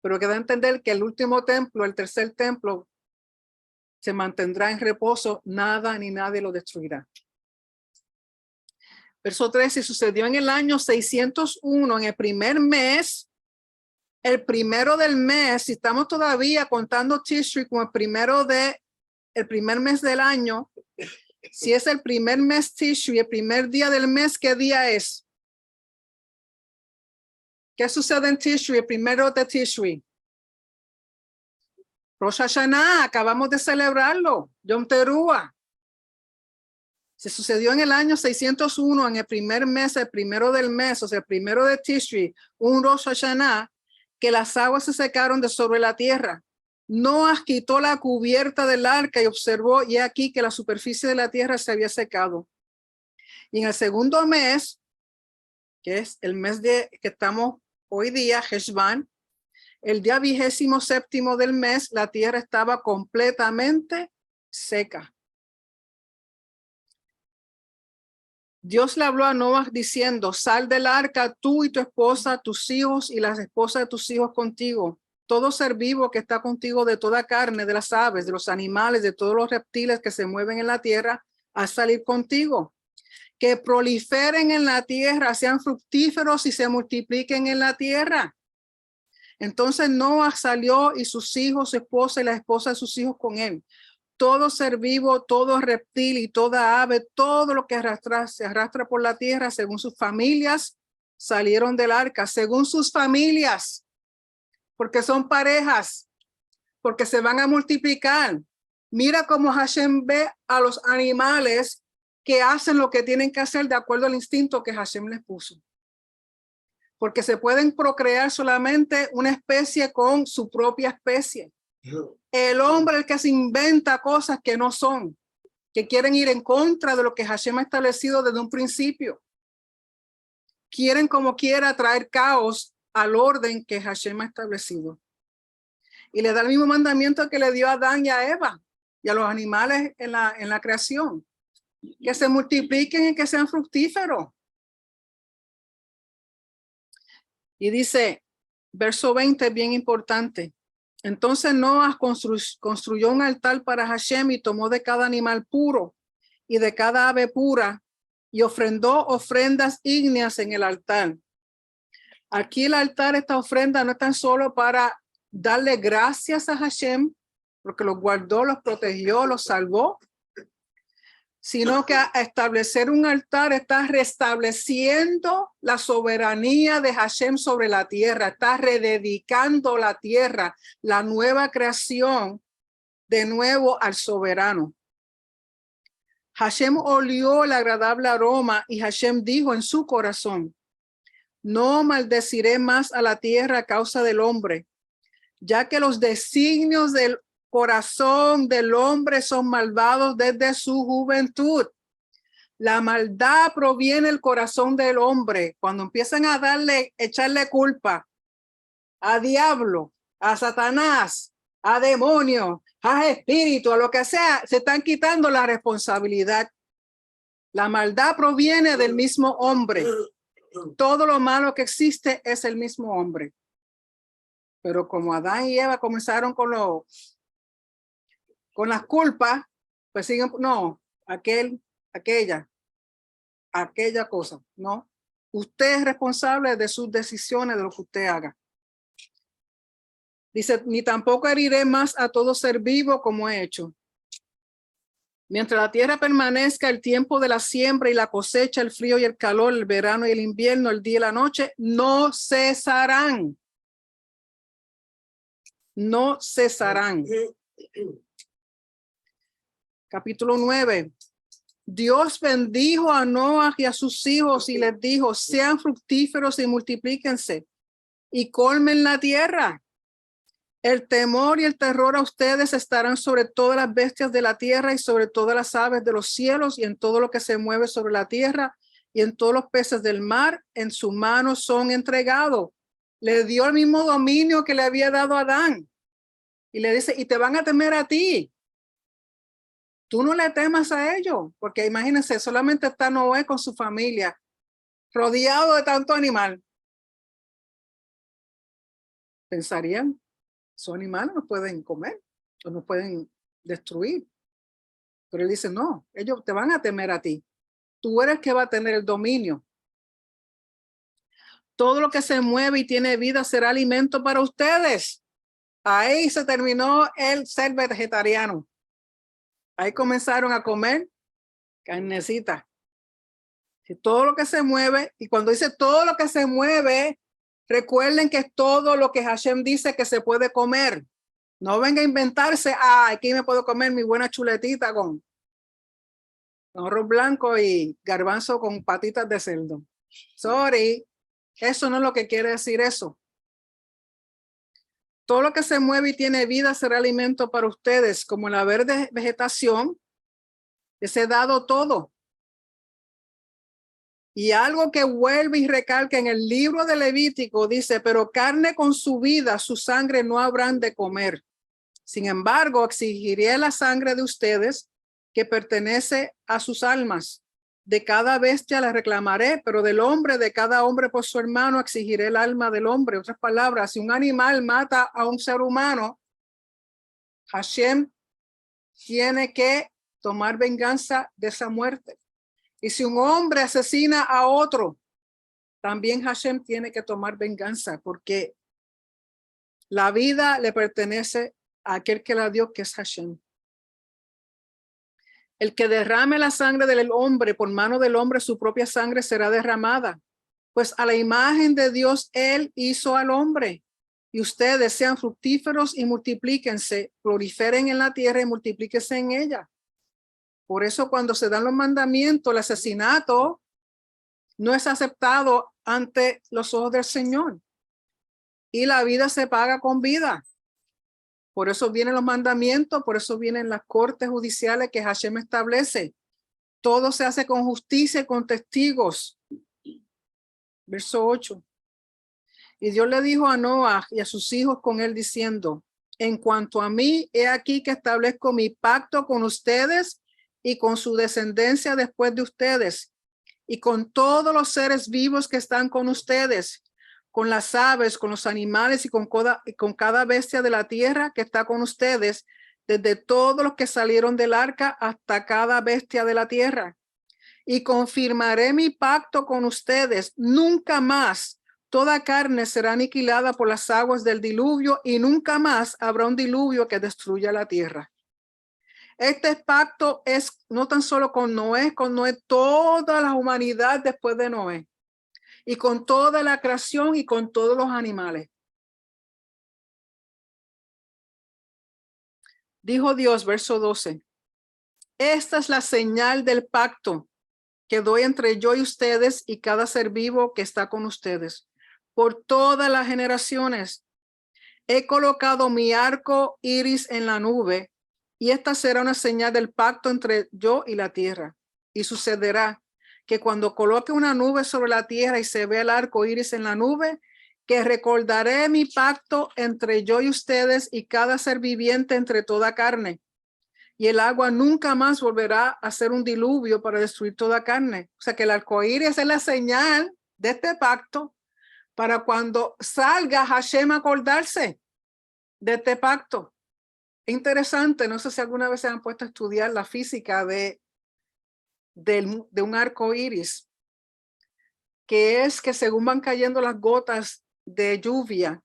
Pero queda entender que el último templo, el tercer templo, se mantendrá en reposo, nada ni nadie lo destruirá. Verso 13, sucedió en el año 601, en el primer mes, el primero del mes, si estamos todavía contando Tishri como el primer mes del año, si es el primer mes Tishri, el primer día del mes, ¿qué día es? ¿Qué sucede en Tishri, el primero de Tishri? Rosh Hashanah, acabamos de celebrarlo, Yom Teruah. Se sucedió en el año 601, en el primer mes, el primero del mes, o sea, el primero de Tishri, un Rosh Hashanah, que las aguas se secaron de sobre la tierra. Noah quitó la cubierta del arca y observó, y aquí que la superficie de la tierra se había secado. Y en el segundo mes, que es el mes que estamos hoy día, Heshvan, el día 27º del mes, la tierra estaba completamente seca. Dios le habló a Noah diciendo, sal del arca tú y tu esposa, tus hijos y las esposas de tus hijos contigo. Todo ser vivo que está contigo, de toda carne, de las aves, de los animales, de todos los reptiles que se mueven en la tierra, a salir contigo. Que proliferen en la tierra, sean fructíferos y se multipliquen en la tierra. Entonces Noah salió y sus hijos, su esposa y la esposa de sus hijos con él. Todo ser vivo, todo reptil y toda ave, todo lo que se arrastra por la tierra, según sus familias, salieron del arca, según sus familias, porque son parejas, porque se van a multiplicar. Mira cómo Hashem ve a los animales que hacen lo que tienen que hacer de acuerdo al instinto que Hashem les puso. Porque se pueden procrear solamente una especie con su propia especie. El hombre es el que se inventa cosas que no son, que quieren ir en contra de lo que Hashem ha establecido desde un principio. Quieren como quiera traer caos al orden que Hashem ha establecido. Y le da el mismo mandamiento que le dio a Adán y a Eva y a los animales en la creación. Que se multipliquen y que sean fructíferos. Y dice, verso 20, bien importante. Entonces Noah construyó un altar para Hashem y tomó de cada animal puro y de cada ave pura y ofrendó ofrendas ígneas en el altar. Aquí el altar, esta ofrenda no es tan solo para darle gracias a Hashem, porque los guardó, los protegió, los salvó, sino que a establecer un altar está restableciendo la soberanía de Hashem sobre la tierra, está rededicando la tierra, la nueva creación, de nuevo al soberano. Hashem olió el agradable aroma y Hashem dijo en su corazón, no maldeciré más a la tierra a causa del hombre, ya que los designios del corazón del hombre son malvados desde su juventud. La maldad proviene del corazón del hombre. Cuando empiezan a echarle culpa a diablo, a Satanás, a demonio, a espíritu, a lo que sea, se están quitando la responsabilidad. La maldad proviene del mismo hombre. Todo lo malo que existe es el mismo hombre. Pero como Adán y Eva comenzaron con las culpas, pues siguen, no, aquella cosa, no. Usted es responsable de sus decisiones, de lo que usted haga. Dice, ni tampoco heriré más a todo ser vivo como he hecho. Mientras la tierra permanezca, el tiempo de la siembra y la cosecha, el frío y el calor, el verano y el invierno, el día y la noche, no cesarán. No cesarán. Capítulo 9. Dios bendijo a Noah y a sus hijos y les dijo, sean fructíferos y multiplíquense y colmen la tierra. El temor y el terror a ustedes estarán sobre todas las bestias de la tierra y sobre todas las aves de los cielos y en todo lo que se mueve sobre la tierra y en todos los peces del mar. En su mano son entregados. Le dio el mismo dominio que le había dado a Adán. Y le dice, y te van a temer a ti. Tú no le temas a ellos, porque imagínense, solamente está Noé con su familia, rodeado de tanto animal. Pensarían, esos animales no pueden comer o no pueden destruir. Pero él dice, no, ellos te van a temer a ti. Tú eres el que va a tener el dominio. Todo lo que se mueve y tiene vida será alimento para ustedes. Ahí se terminó el ser vegetariano. Ahí comenzaron a comer carnecita. Todo lo que se mueve, y cuando dice todo lo que se mueve, recuerden que es todo lo que Hashem dice que se puede comer. No venga a inventarse, aquí me puedo comer mi buena chuletita con arroz blanco y garbanzo con patitas de cerdo. Sorry, eso no es lo que quiere decir eso. Todo lo que se mueve y tiene vida será alimento para ustedes, como la verde vegetación, les he dado todo. Y algo que vuelve y recalca en el libro de Levítico dice, pero carne con su vida, su sangre no habrán de comer. Sin embargo, exigiré la sangre de ustedes que pertenece a sus almas. De cada bestia la reclamaré, pero del hombre, de cada hombre por su hermano, exigiré el alma del hombre. En otras palabras, si un animal mata a un ser humano, Hashem tiene que tomar venganza de esa muerte. Y si un hombre asesina a otro, también Hashem tiene que tomar venganza, porque la vida le pertenece a aquel que la dio, que es Hashem. El que derrame la sangre del hombre, por mano del hombre, su propia sangre será derramada. Pues a la imagen de Dios, él hizo al hombre. Y ustedes sean fructíferos y multiplíquense, proliferen en la tierra y multiplíquense en ella. Por eso cuando se dan los mandamientos, el asesinato no es aceptado ante los ojos del Señor. Y la vida se paga con vida. Por eso vienen los mandamientos, por eso vienen las cortes judiciales que Hashem establece. Todo se hace con justicia y con testigos. Verso 8. Y Dios le dijo a Noah y a sus hijos con él diciendo, en cuanto a mí, he aquí que establezco mi pacto con ustedes y con su descendencia después de ustedes, y con todos los seres vivos que están con ustedes, con las aves, con los animales y con cada bestia de la tierra que está con ustedes, desde todos los que salieron del arca hasta cada bestia de la tierra. Y confirmaré mi pacto con ustedes. Nunca más toda carne será aniquilada por las aguas del diluvio y nunca más habrá un diluvio que destruya la tierra. Este pacto es no tan solo con Noé, toda la humanidad después de Noé. Y con toda la creación y con todos los animales. Dijo Dios, verso 12, esta es la señal del pacto que doy entre yo y ustedes y cada ser vivo que está con ustedes. Por todas las generaciones he colocado mi arco iris en la nube y esta será una señal del pacto entre yo y la tierra. Y sucederá que cuando coloque una nube sobre la tierra y se vea el arco iris en la nube, que recordaré mi pacto entre yo y ustedes y cada ser viviente entre toda carne. Y el agua nunca más volverá a ser un diluvio para destruir toda carne. O sea que el arco iris es la señal de este pacto para cuando salga Hashem acordarse de este pacto. Interesante, no sé si alguna vez se han puesto a estudiar la física de un arco iris, que es que según van cayendo las gotas de lluvia,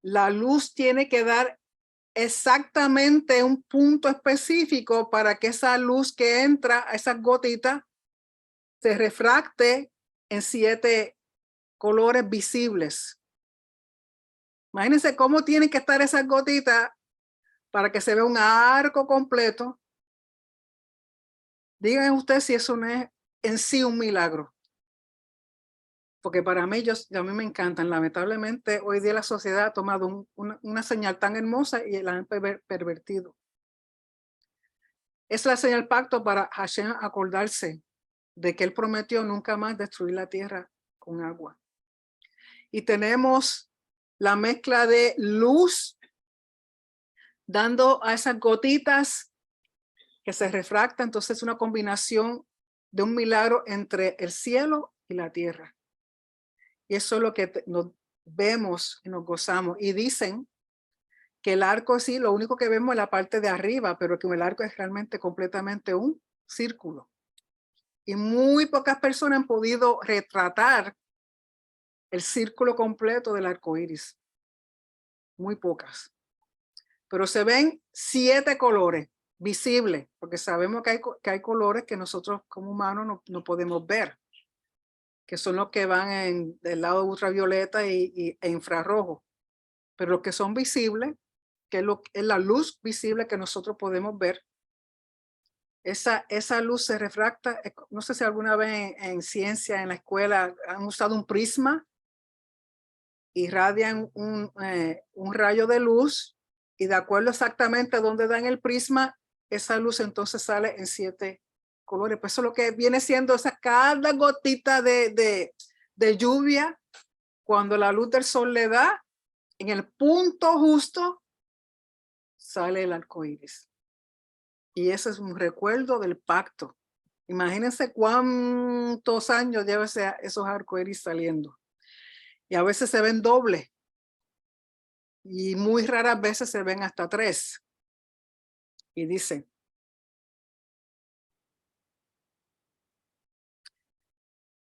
la luz tiene que dar exactamente un punto específico para que esa luz que entra a esas gotitas se refracte en 7 colores visibles. Imagínense cómo tienen que estar esas gotitas para que se vea un arco completo Digan ustedes si eso no es en sí un milagro. Porque para mí, a mí me encantan. Lamentablemente, hoy día la sociedad ha tomado una señal tan hermosa y la han pervertido. Es la señal pacto para Hashem acordarse de que él prometió nunca más destruir la tierra con agua. Y tenemos la mezcla de luz dando a esas gotitas que se refractan. Entonces es una combinación de un milagro entre el cielo y la tierra. Y eso es lo que nos vemos y nos gozamos. Y dicen que el arco sí, lo único que vemos es la parte de arriba, pero que el arco es realmente completamente un círculo. Y muy pocas personas han podido retratar el círculo completo del arco iris. Muy pocas. Pero se ven 7 colores visibles, porque sabemos que hay colores que nosotros como humanos no podemos ver, que son los que van del lado ultravioleta e infrarrojo. Pero los que son visibles, que es la luz visible que nosotros podemos ver, esa luz se refracta. No sé si alguna vez en ciencia, en la escuela, han usado un prisma, irradian un rayo de luz y de acuerdo exactamente a dónde dan el prisma, esa luz entonces sale en 7 colores. Pues eso es lo que viene siendo cada gotita de lluvia, cuando la luz del sol le da, en el punto justo, sale el arco iris. Y ese es un recuerdo del pacto. Imagínense cuántos años lleva esos arcoíris saliendo. Y a veces se ven doble. Y muy raras veces se ven hasta 3. Y dice,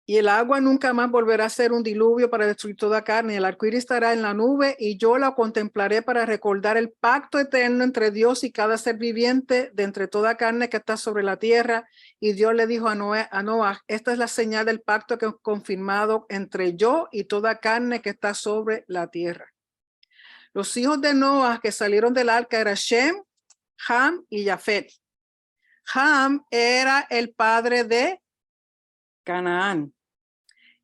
y el agua nunca más volverá a ser un diluvio para destruir toda carne. El arcoíris estará en la nube y yo la contemplaré para recordar el pacto eterno entre Dios y cada ser viviente de entre toda carne que está sobre la tierra. Y Dios le dijo a Noah, esta es la señal del pacto que he confirmado entre yo y toda carne que está sobre la tierra. Los hijos de Noah que salieron del arca eran Shem, Ham y Jafet. Ham era el padre de Canaán.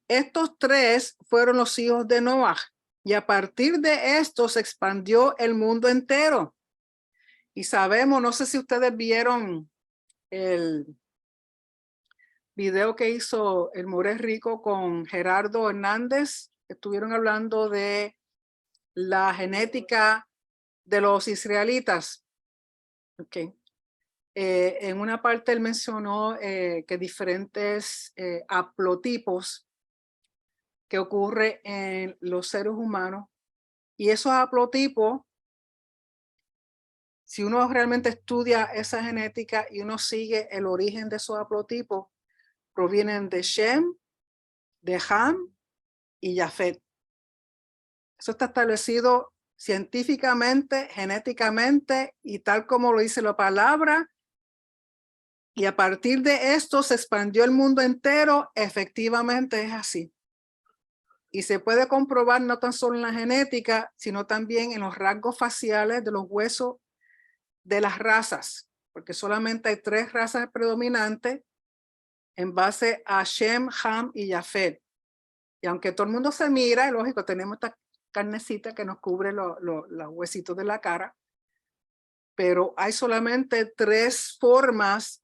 Estos 3 fueron los hijos de Noah y a partir de esto se expandió el mundo entero. Y sabemos, no sé si ustedes vieron el video que hizo el More Rico con Gerardo Hernández. Estuvieron hablando de la genética de los israelitas. Okay. En una parte él mencionó que diferentes haplotipos que ocurre en los seres humanos, y esos haplotipos, si uno realmente estudia esa genética y uno sigue el origen de esos haplotipos, provienen de Shem, de Ham y Jafet. Eso está establecido científicamente, genéticamente y tal como lo dice la palabra. Y a partir de esto se expandió el mundo entero. Efectivamente es así. Y se puede comprobar no tan solo en la genética, sino también en los rasgos faciales de los huesos de las razas, porque solamente hay 3 razas predominantes en base a Shem, Ham y Jafet. Y aunque todo el mundo se mira, lógico, tenemos esta carnecita que nos cubre los huesitos de la cara, pero hay solamente 3 formas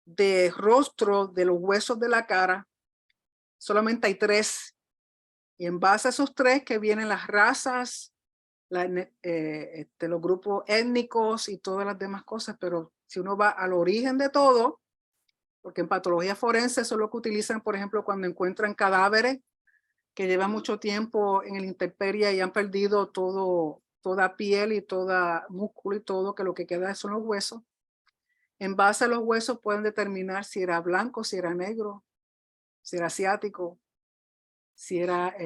de rostro de los huesos de la cara. Solamente hay 3. Y en base a esos 3 que vienen las razas, los grupos étnicos y todas las demás cosas. Pero si uno va al origen de todo, porque en patología forense eso es lo que utilizan, por ejemplo, cuando encuentran cadáveres que llevan mucho tiempo en la intemperie y han perdido toda piel y toda músculo y todo, que lo que queda son los huesos. En base a los huesos pueden determinar si era blanco, si era negro, si era asiático, si era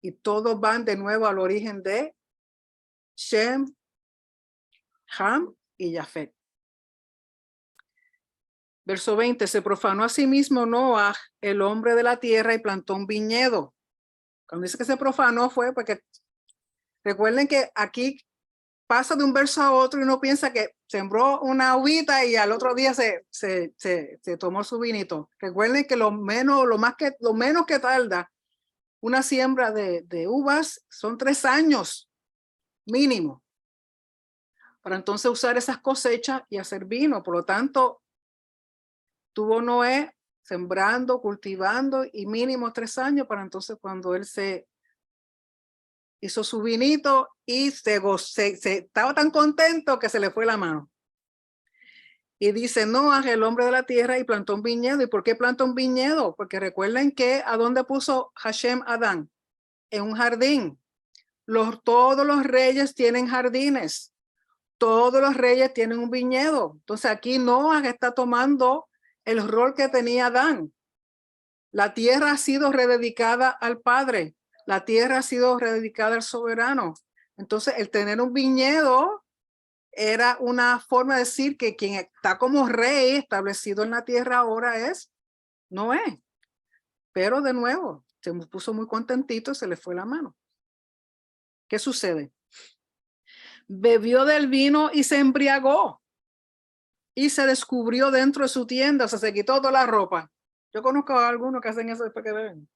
y todos van de nuevo al origen de Shem, Ham y Jafet. Verso 20, se profanó a sí mismo Noah, el hombre de la tierra, y plantó un viñedo. Cuando dice que se profanó fue porque recuerden que aquí pasa de un verso a otro y uno piensa que sembró una uvita y al otro día se tomó su vinito. Recuerden que lo menos que tarda una siembra de uvas son 3 años mínimo para entonces usar esas cosechas y hacer vino. Por lo tanto, tuvo Noé sembrando, cultivando y mínimo 3 años para entonces cuando él se hizo su vinito y se estaba tan contento que se le fue la mano. Y dice Noah, el hombre de la tierra, y plantó un viñedo. ¿Y por qué plantó un viñedo? Porque recuerden que ¿a dónde puso Hashem a Adán? En un jardín. Todos los reyes tienen jardines. Todos los reyes tienen un viñedo. Entonces aquí Noah está tomando el rol que tenía Adán. La tierra ha sido rededicada al Padre. La tierra ha sido rededicada al soberano. Entonces, el tener un viñedo era una forma de decir que quien está como rey establecido en la tierra ahora es Noé. Pero de nuevo, se puso muy contentito y se le fue la mano. ¿Qué sucede? Bebió del vino y se embriagó. Y se descubrió dentro de su tienda, o sea, se quitó toda la ropa. Yo conozco a algunos que hacen eso después que beben.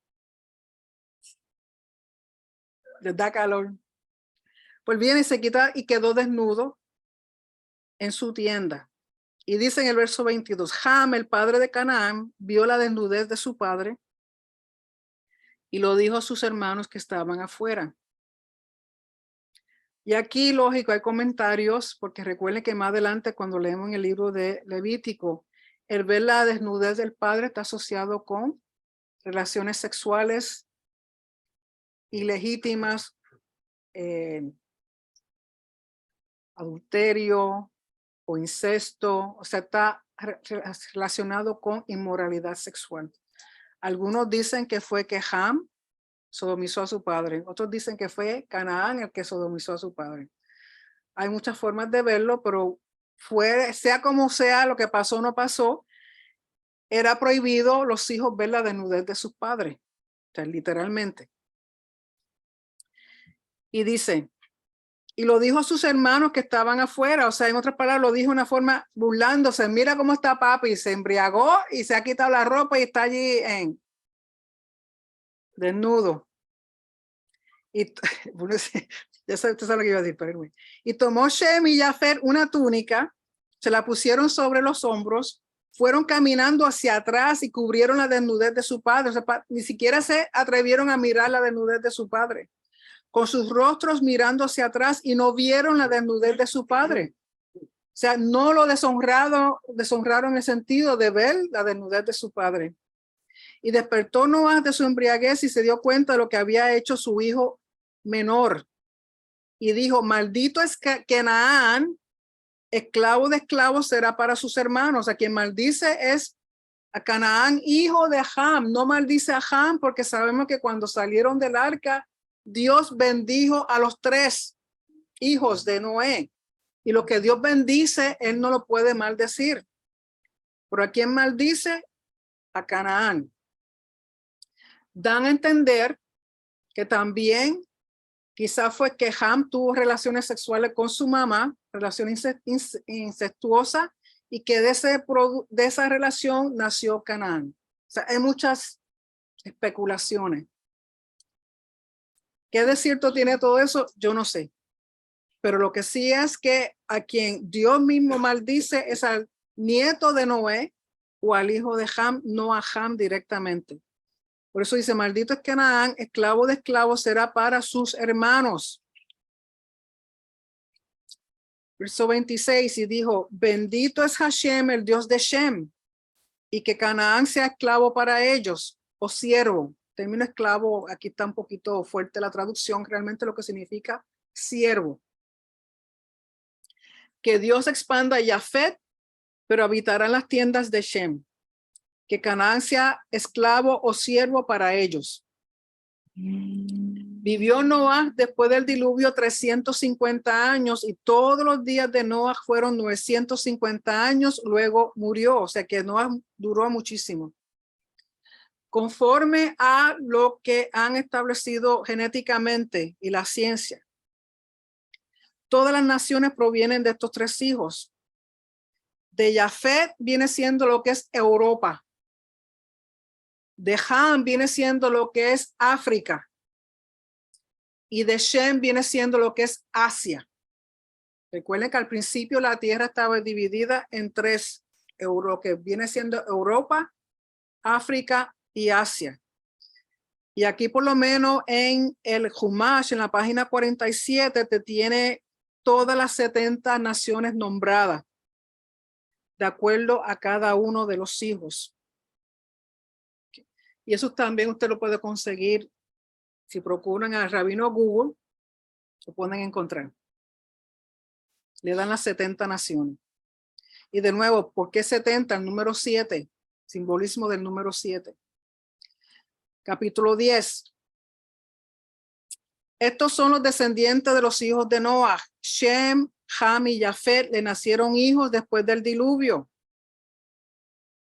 Les da calor. Pues viene y se quita y quedó desnudo en su tienda. Y dice en el verso 22, Ham, el padre de Canaán, vio la desnudez de su padre y lo dijo a sus hermanos que estaban afuera. Y aquí, lógico, hay comentarios, porque recuerden que más adelante cuando leemos en el libro de Levítico, el ver la desnudez del padre está asociado con relaciones sexuales ilegítimas, adulterio o incesto, o sea, está relacionado con inmoralidad sexual. Algunos dicen que fue que Ham sodomizó a su padre, otros dicen que fue Canaán el que sodomizó a su padre. Hay muchas formas de verlo, pero sea como sea, lo que pasó o no pasó, era prohibido los hijos ver la desnudez de sus padres, o sea, literalmente. Y dice, y lo dijo a sus hermanos que estaban afuera, o sea, en otras palabras, lo dijo de una forma burlándose, mira cómo está papi, se embriagó y se ha quitado la ropa y está allí desnudo. Y bueno, ya sabes, lo que iba a decir, pero y tomó Shem y Jafet una túnica, se la pusieron sobre los hombros, fueron caminando hacia atrás y cubrieron la desnudez de su padre, o sea, ni siquiera se atrevieron a mirar la desnudez de su padre, con sus rostros mirando hacia atrás y no vieron la desnudez de su padre. O sea, no lo deshonraron en el sentido de ver la desnudez de su padre. Y despertó Noah de su embriaguez y se dio cuenta de lo que había hecho su hijo menor. Y dijo, maldito es Canaán, esclavo de esclavos será para sus hermanos. A quien maldice es a Canaán, hijo de Ham. No maldice a Ham porque sabemos que cuando salieron del arca, Dios bendijo a los 3 hijos de Noé. Y lo que Dios bendice, él no lo puede maldecir. Pero ¿a quién maldice? A Canaán. Dan a entender que también quizás fue que Ham tuvo relaciones sexuales con su mamá, relación incestuosa, y que de esa relación nació Canaán. O sea, hay muchas especulaciones. ¿Qué de cierto tiene todo eso? Yo no sé. Pero lo que sí es que a quien Dios mismo maldice es al nieto de Noé o al hijo de Ham, no a Ham directamente. Por eso dice, maldito es Canaán, esclavo de esclavos será para sus hermanos. Verso 26, y dijo, bendito es Hashem, el Dios de Shem, y que Canaán sea esclavo para ellos, o siervo. El término esclavo, aquí está un poquito fuerte la traducción, realmente lo que significa siervo. Que Dios expanda Jafet, pero habitará en las tiendas de Shem. Que Canaán sea esclavo o siervo para ellos. Vivió Noah después del diluvio 350 años y todos los días de Noah fueron 950 años, luego murió, o sea que Noah duró muchísimo. Conforme a lo que han establecido genéticamente y la ciencia, Todas las naciones provienen de estos tres hijos. De Jafet viene siendo lo que es Europa. De Ham viene siendo lo que es África. Y de Shem viene siendo lo que es Asia. Recuerden que al principio la tierra estaba dividida en tres, que viene siendo Europa, África y Asia. Y aquí por lo menos en el Humash, en la página 47, te tiene todas las 70 naciones nombradas, de acuerdo a cada uno de los hijos. Y eso también usted lo puede conseguir si procuran al rabino Google, lo pueden encontrar. Le dan las 70 naciones. Y de nuevo, ¿por qué 70? El número 7, simbolismo del número 7. Capítulo 10. Estos son los descendientes de los hijos de Noah. Shem, Ham y Jafet le nacieron hijos después del diluvio.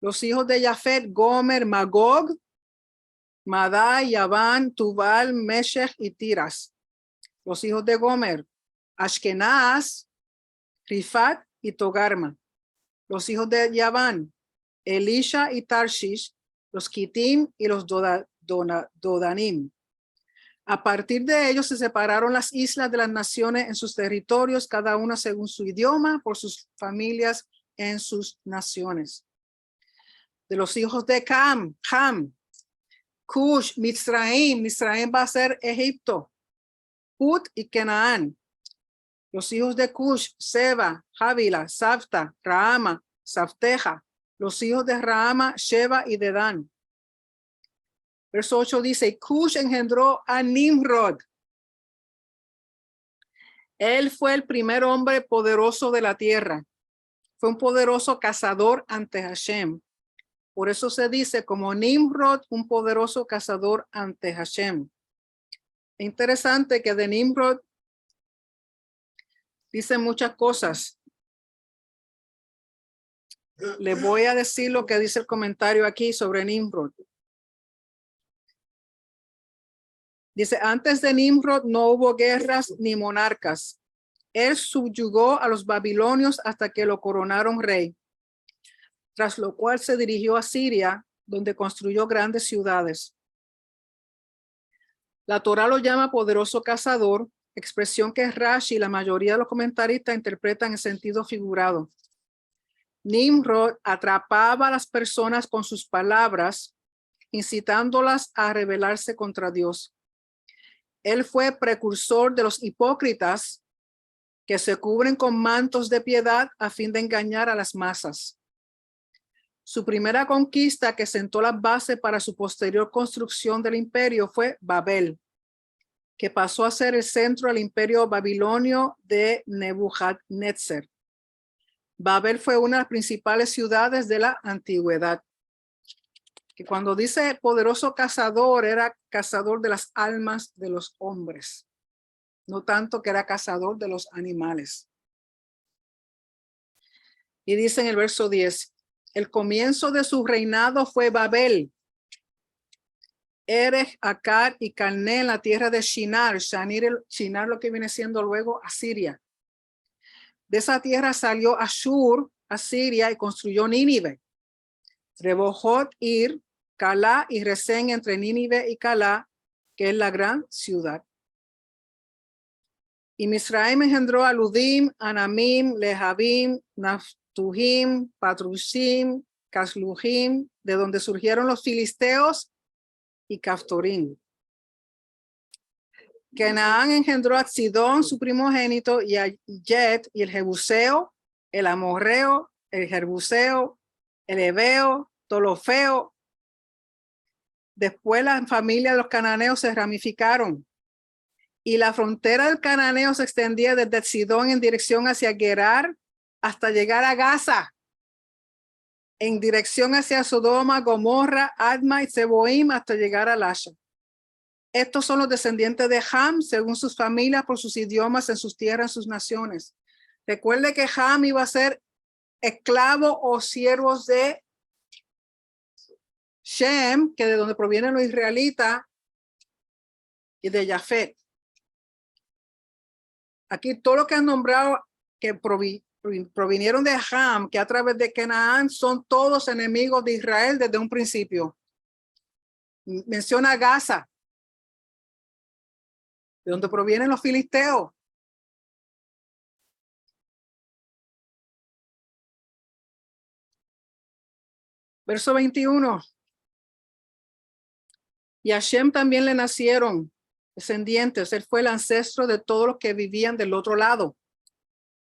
Los hijos de Jafet, Gomer, Magog, Madai, Yaván, Tubal, Meshech y Tiras. Los hijos de Gomer, Ashkenaz, Rifat y Togarma. Los hijos de Yaván, Elisha y Tarshish, los Kitim y los Dodanim. A partir de ellos se separaron las islas de las naciones en sus territorios, cada una según su idioma, por sus familias en sus naciones. De los hijos de Ham, Cush, Mitzraim va a ser Egipto, Put y Canaán. Los hijos de Cush, Seba, Javila, Safta, Raama, Safteja. Los hijos de Raama, Sheba y Dedán. Verso 8 dice, Cush engendró a Nimrod. Él fue el primer hombre poderoso de la tierra. Fue un poderoso cazador ante Hashem. Por eso se dice como Nimrod, un poderoso cazador ante Hashem. Es interesante que de Nimrod dice muchas cosas. Le voy a decir lo que dice el comentario aquí sobre Nimrod. Dice, antes de Nimrod no hubo guerras ni monarcas. Él subyugó a los babilonios hasta que lo coronaron rey, tras lo cual se dirigió a Siria, donde construyó grandes ciudades. La Torá lo llama poderoso cazador, expresión que Rashi y la mayoría de los comentaristas interpretan en sentido figurado. Nimrod atrapaba a las personas con sus palabras, incitándolas a rebelarse contra Dios. Él fue precursor de los hipócritas que se cubren con mantos de piedad a fin de engañar a las masas. Su primera conquista, que sentó las bases para su posterior construcción del imperio, fue Babel, que pasó a ser el centro del imperio babilonio de Nebuchadnezzar. Babel fue una de las principales ciudades de la antigüedad. Que cuando dice poderoso cazador, era cazador de las almas de los hombres, no tanto que era cazador de los animales. Y dice en el verso 10, el comienzo de su reinado fue Babel, Erech, Akkad y Calné en la tierra de Shinar. Shinar lo que viene siendo luego Asiria. De esa tierra salió Ashur, Asiria, y construyó Nínive. Rebohot, Ir, Calá y Resén entre Nínive y Calá, que es la gran ciudad. Y Misraim engendró a Ludim, Anamim, Lehabim, Naftujim, Patrusim, Casluhim, de donde surgieron los filisteos y Caftorim. Canaán engendró a Sidón, su primogénito, y a Jet, y el Jebuseo, el Amorreo, el Jerbuseo, el Ebeo, Tolofeo. Después la familia de los cananeos se ramificaron y la frontera del cananeo se extendía desde Sidón en dirección hacia Gerar hasta llegar a Gaza, en dirección hacia Sodoma, Gomorra, Adma y Zeboim hasta llegar a Lasha. Estos son los descendientes de Ham, según sus familias, por sus idiomas, en sus tierras, en sus naciones. Recuerde que Ham iba a ser esclavo o siervos de Shem, que de donde provienen los israelitas, y de Jafet. aquí todo lo que han nombrado que provinieron de Ham, que a través de Canaán son todos enemigos de Israel desde un principio. Menciona Gaza, de donde provienen los filisteos. Verso 21. Y a Shem también le nacieron descendientes. Él fue el ancestro de todos los que vivían del otro lado.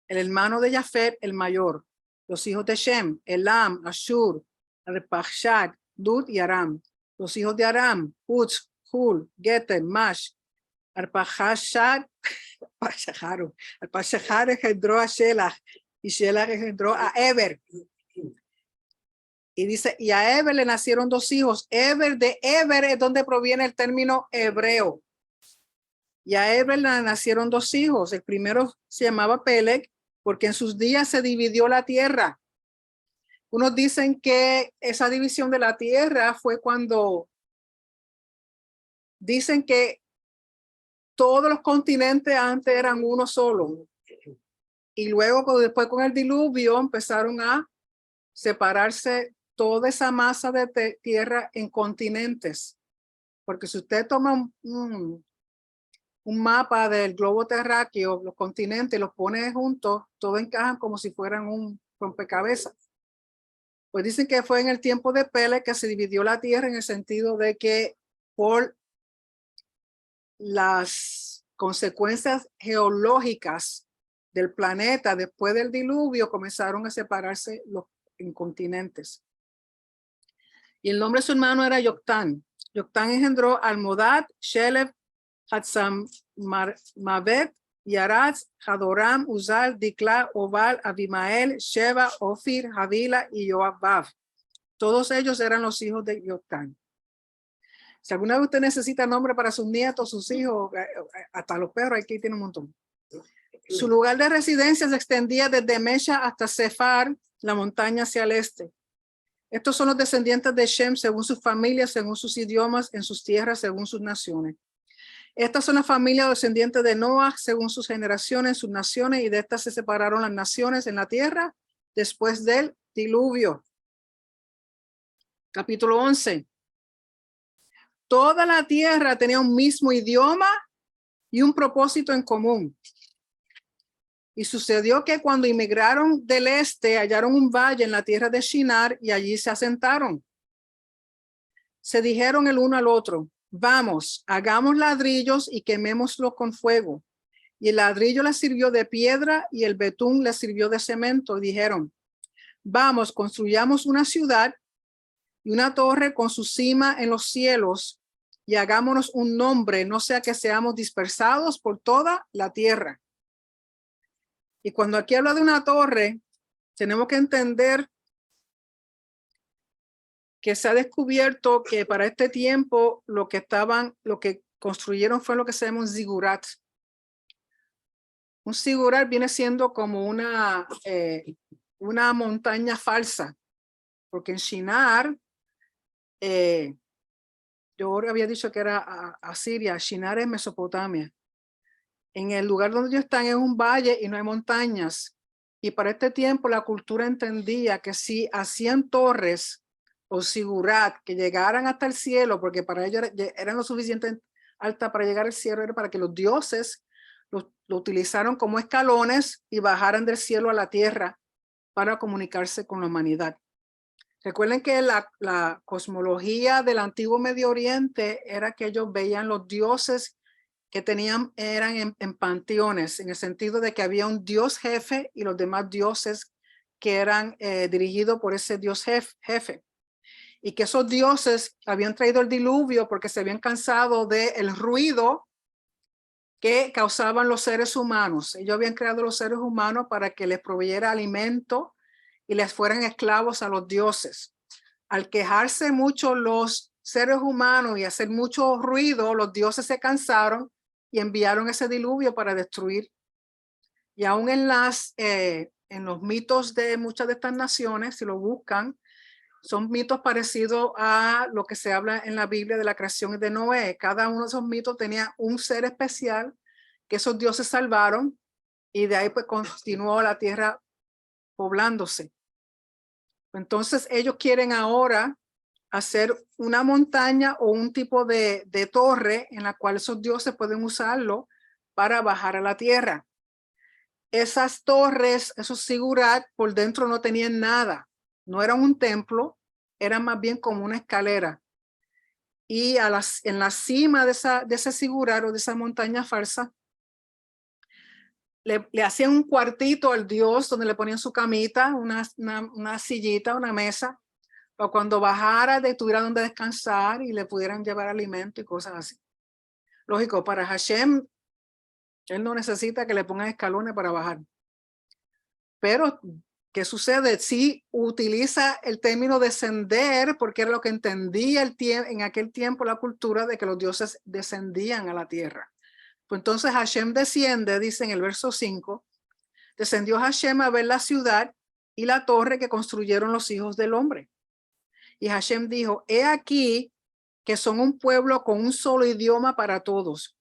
El hermano de Jafet, el mayor. Los hijos de Shem, Elam, Ashur, Arpachshad, Lud y Aram. Los hijos de Aram, Uz, Hul, Geter, Mash, Arpachshad, Arpachshad engendró a Shelah y Shelah engendró a Eber. Y dice, y a Eber le nacieron dos hijos. Eber, de Eber es donde proviene el término hebreo. Y a Eber le nacieron dos hijos. El primero se llamaba Peleg, porque en sus días se dividió la tierra. Unos dicen que esa división de la tierra fue cuando dicen que todos los continentes antes eran uno solo. Y luego, después con el diluvio, empezaron a separarse toda esa masa de tierra en continentes. Porque si usted toma un mapa del globo terráqueo, los continentes, los pone juntos, todos encajan como si fueran un rompecabezas. Pues dicen que fue en el tiempo de Peleg que se dividió la tierra en el sentido de que por las consecuencias geológicas del planeta después del diluvio comenzaron a separarse los en continentes. Y el nombre de su hermano era Yoctán. Yoctán engendró a Almodad, Shelef, Hatzamavet, Yaraz, Hadoram, Uzal, Dikla, Obal, Abimael, Sheba, Ofir, Havila y Joabab. Todos ellos eran los hijos de Yoctán. Si alguna vez usted necesita nombre para sus nietos, sus hijos, hasta los perros, aquí tiene un montón. Su lugar de residencia se extendía desde Mesha hasta Sefar, la montaña hacia el este. Estos son los descendientes de Shem según sus familias, según sus idiomas, en sus tierras, según sus naciones. Estas son las familias descendientes de Noah según sus generaciones, sus naciones, y de estas se separaron las naciones en la tierra después del diluvio. Capítulo 11. Toda la tierra tenía un mismo idioma y un propósito en común. Y sucedió que cuando inmigraron del este, hallaron un valle en la tierra de Shinar y allí se asentaron. Se dijeron el uno al otro, vamos, hagamos ladrillos y quemémoslo con fuego. Y el ladrillo les sirvió de piedra y el betún les sirvió de cemento. Y dijeron, vamos, construyamos una ciudad y una torre con su cima en los cielos y hagámonos un nombre, no sea que seamos dispersados por toda la tierra. Y cuando aquí habla de una torre, tenemos que entender que se ha descubierto que para este tiempo lo que construyeron fue lo que se llama un zigurat. Un zigurat viene siendo como una montaña falsa, porque en Shinar, yo había dicho que era Asiria, Shinar es Mesopotamia. En el lugar donde ellos están es un valle y no hay montañas. Y para este tiempo la cultura entendía que si hacían torres o zigurat que llegaran hasta el cielo, porque para ellos eran lo suficiente alta para llegar al cielo, era para que los dioses lo utilizaron como escalones y bajaran del cielo a la tierra para comunicarse con la humanidad. Recuerden que la cosmología del antiguo Medio Oriente era que ellos veían los dioses que eran en panteones, en el sentido de que había un dios jefe y los demás dioses que eran dirigidos por ese dios jefe. Y que esos dioses habían traído el diluvio porque se habían cansado del ruido que causaban los seres humanos. Ellos habían creado los seres humanos para que les proveyera alimento y les fueran esclavos a los dioses. Al quejarse mucho los seres humanos y hacer mucho ruido, los dioses se cansaron y enviaron ese diluvio para destruir. Y aún en los mitos de muchas de estas naciones, si lo buscan, son mitos parecidos a lo que se habla en la Biblia de la creación de Noé. Cada uno de esos mitos tenía un ser especial que esos dioses salvaron y de ahí pues continuó la tierra poblándose. Entonces ellos quieren ahora hacer una montaña o un tipo de torre en la cual esos dioses pueden usarlo para bajar a la tierra. Esas torres, esos sigurat, por dentro no tenían nada. No eran un templo, eran más bien como una escalera. Y en la cima de ese sigurat o de esa montaña falsa, le hacían un cuartito al dios donde le ponían su camita, una sillita, una mesa, o cuando bajara tuviera donde descansar y le pudieran llevar alimento y cosas así. Lógico, para Hashem, él no necesita que le pongan escalones para bajar. Pero, ¿qué sucede? Sí utiliza el término descender porque era lo que entendía en aquel tiempo la cultura de que los dioses descendían a la tierra. Pues entonces Hashem desciende, dice en el verso 5, descendió Hashem a ver la ciudad y la torre que construyeron los hijos del hombre. Y Hashem dijo, he aquí que son un pueblo con un solo idioma para todos.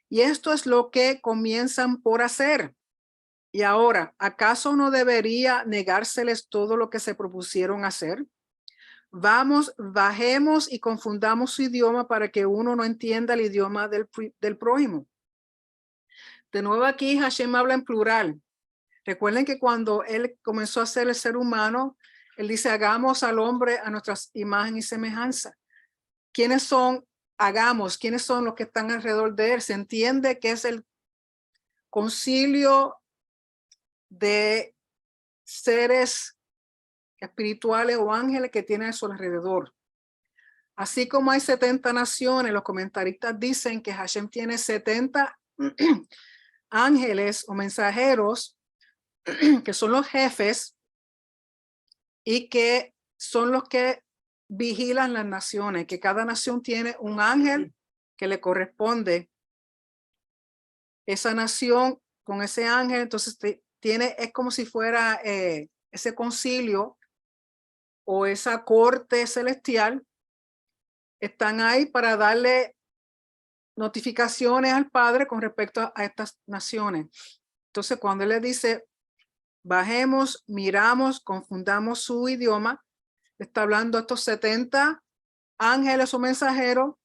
Y esto es lo que comienzan por hacer. Y ahora, ¿acaso no debería negárseles todo lo que se propusieron hacer? Vamos, bajemos y confundamos su idioma para que uno no entienda el idioma del prójimo. De nuevo aquí Hashem habla en plural. Recuerden que cuando él comenzó a ser el ser humano, él dice, hagamos al hombre a nuestra imagen y semejanza. ¿Quiénes son? Hagamos. ¿Quiénes son los que están alrededor de él? Se entiende que es el concilio de seres espirituales o ángeles que tienen a su alrededor. Así como hay 70 naciones, los comentaristas dicen que Hashem tiene 70 ángeles o mensajeros que son los jefes y que son los que vigilan las naciones, que cada nación tiene un ángel que le corresponde. Esa nación con ese ángel, entonces es como si fuera ese concilio o esa corte celestial, están ahí para darle notificaciones al Padre con respecto a estas naciones. Entonces, cuando él le dice, bajemos, miramos, confundamos su idioma, está hablando de estos 70 ángeles o mensajeros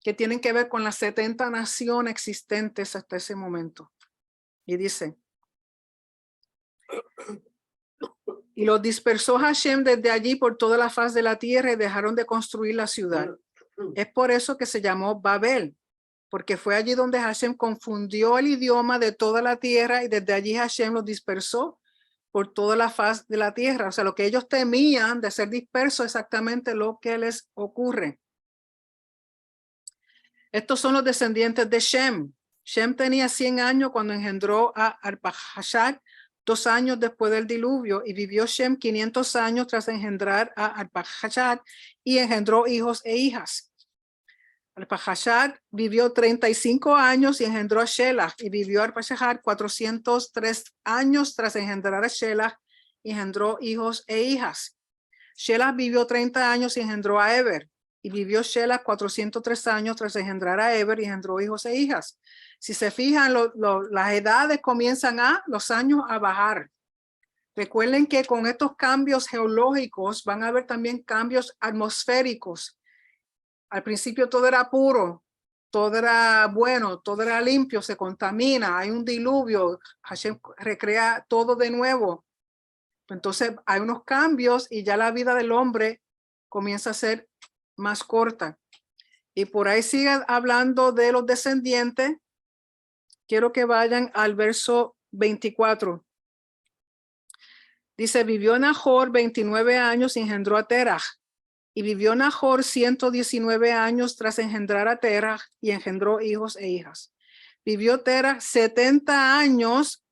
que tienen que ver con las 70 naciones existentes hasta ese momento. Y dice, y los dispersó Hashem desde allí por toda la faz de la tierra y dejaron de construir la ciudad. Es por eso que se llamó Babel, porque fue allí donde Hashem confundió el idioma de toda la tierra y desde allí Hashem los dispersó por toda la faz de la tierra. O sea, lo que ellos temían de ser dispersos, exactamente lo que les ocurre. Estos son los descendientes de Shem. Shem tenía 100 años cuando engendró a Arpajashad, 2 años después del diluvio, y vivió Shem 500 años tras engendrar a Arpajashad y engendró hijos e hijas. Arpajashad vivió 35 años y engendró a Shelah, y vivió Arpajashad 403 años tras engendrar a Shelah y engendró hijos e hijas. Shelah vivió 30 años y engendró a Eber, y vivió Shelah 403 años tras engendrar a Eber y engendró hijos e hijas. Si se fijan, las edades comienzan los años a bajar. Recuerden que con estos cambios geológicos van a haber también cambios atmosféricos. Al principio todo era puro, todo era bueno, todo era limpio, se contamina, hay un diluvio, Hashem recrea todo de nuevo. Entonces hay unos cambios y ya la vida del hombre comienza a ser más corta. Y por ahí sigue hablando de los descendientes. Quiero que vayan al verso 24. Dice, vivió Nahor 29 años y engendró a Terah. Y vivió Nahor 119 años tras engendrar a Terah y engendró hijos e hijas. Vivió Terah 70 años.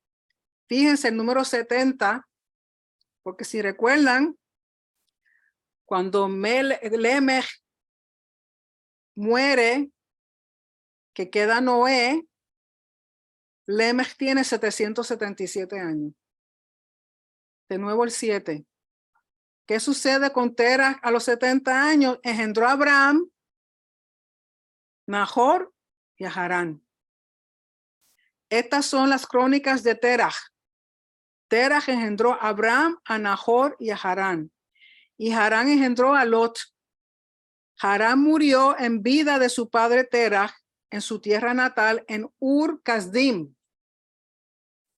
Fíjense el número 70, porque si recuerdan, cuando Lemech muere, que queda Noé, Lemech tiene 777 años. De nuevo el 7. ¿Qué sucede con Terah a los 70 años? Engendró a Abraham, Nahor y a Harán. Estas son las crónicas de Terach. Terach engendró a Abram, a Nahor y a Harán. Y Harán engendró a Lot. Harán murió en vida de su padre Terach en su tierra natal en Ur Kasdim,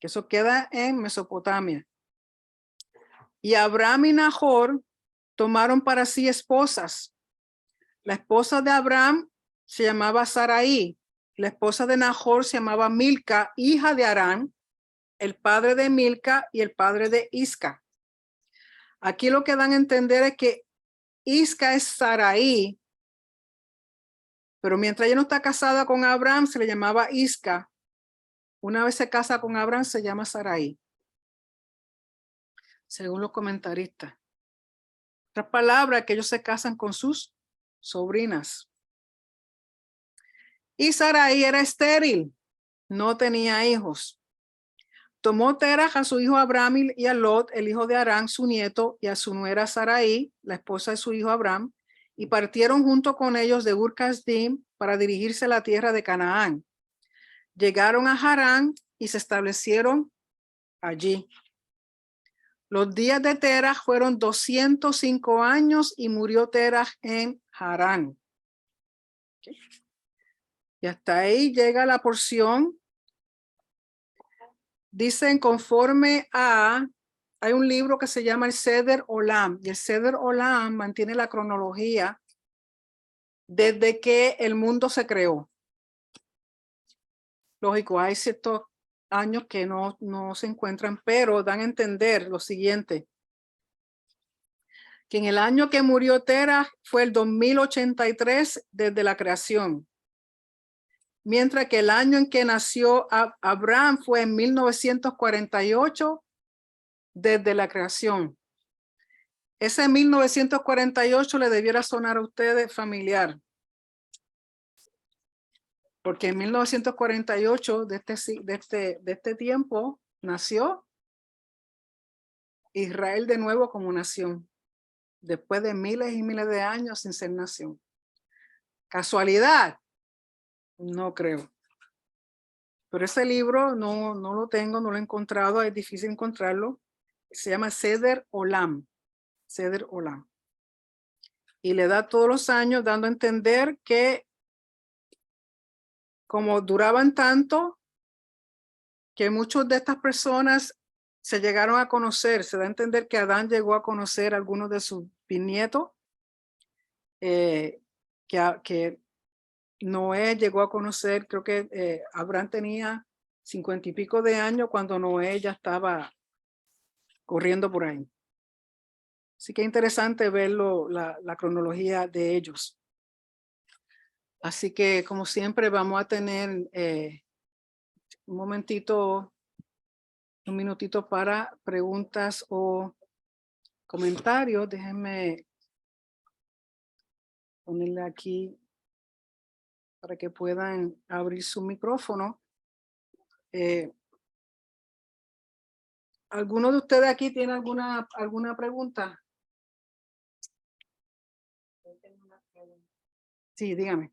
que eso queda en Mesopotamia. Y Abram y Nahor tomaron para sí esposas. La esposa de Abram se llamaba Sarai. La esposa de Nahor se llamaba Milca, hija de Harán, el padre de Milca y el padre de Isca. Aquí lo que dan a entender es que Isca es Sarai, pero mientras ella no está casada con Abraham, se le llamaba Isca. Una vez se casa con Abraham, se llama Sarai, según los comentaristas. Otra palabra, que ellos se casan con sus sobrinas. Y Sarai era estéril, no tenía hijos. Tomó Terach a su hijo Abraham y a Lot, el hijo de Harán, su nieto, y a su nuera Sarai, la esposa de su hijo Abraham, y partieron junto con ellos de Ur Kasdim para dirigirse a la tierra de Canaán. Llegaron a Harán y se establecieron allí. Los días de Terach fueron 205 años y murió Terach en Harán. Okay. Y hasta ahí llega la porción. Dicen conforme a, hay un libro que se llama el Seder Olam, y el Seder Olam mantiene la cronología desde que el mundo se creó. Lógico, hay ciertos años que no se encuentran, pero dan a entender lo siguiente, que en el año que murió Terach fue el 2083 desde la creación, mientras que el año en que nació Abraham fue en 1948 desde la creación. Ese 1948 le debiera sonar a ustedes familiar, porque en 1948 de este tiempo nació Israel de nuevo como nación, después de miles y miles de años sin ser nación. ¿Casualidad? No creo. Pero ese libro no lo tengo, no lo he encontrado, es difícil encontrarlo. Se llama Seder Olam. Seder Olam. Y le da todos los años dando a entender que como duraban tanto, que muchas de estas personas se llegaron a conocer, se da a entender que Adán llegó a conocer a algunos de sus bisnietos, que Noé llegó a conocer, creo que Abraham tenía 50 y pico de años cuando Noé ya estaba corriendo por ahí. Así que es interesante verlo, la cronología de ellos. Así que como siempre vamos a tener un momentito, un minutito para preguntas o comentarios. Déjenme ponerle aquí para que puedan abrir su micrófono. ¿Alguno de ustedes aquí tiene alguna pregunta? Yo tengo una pregunta. Sí, dígame.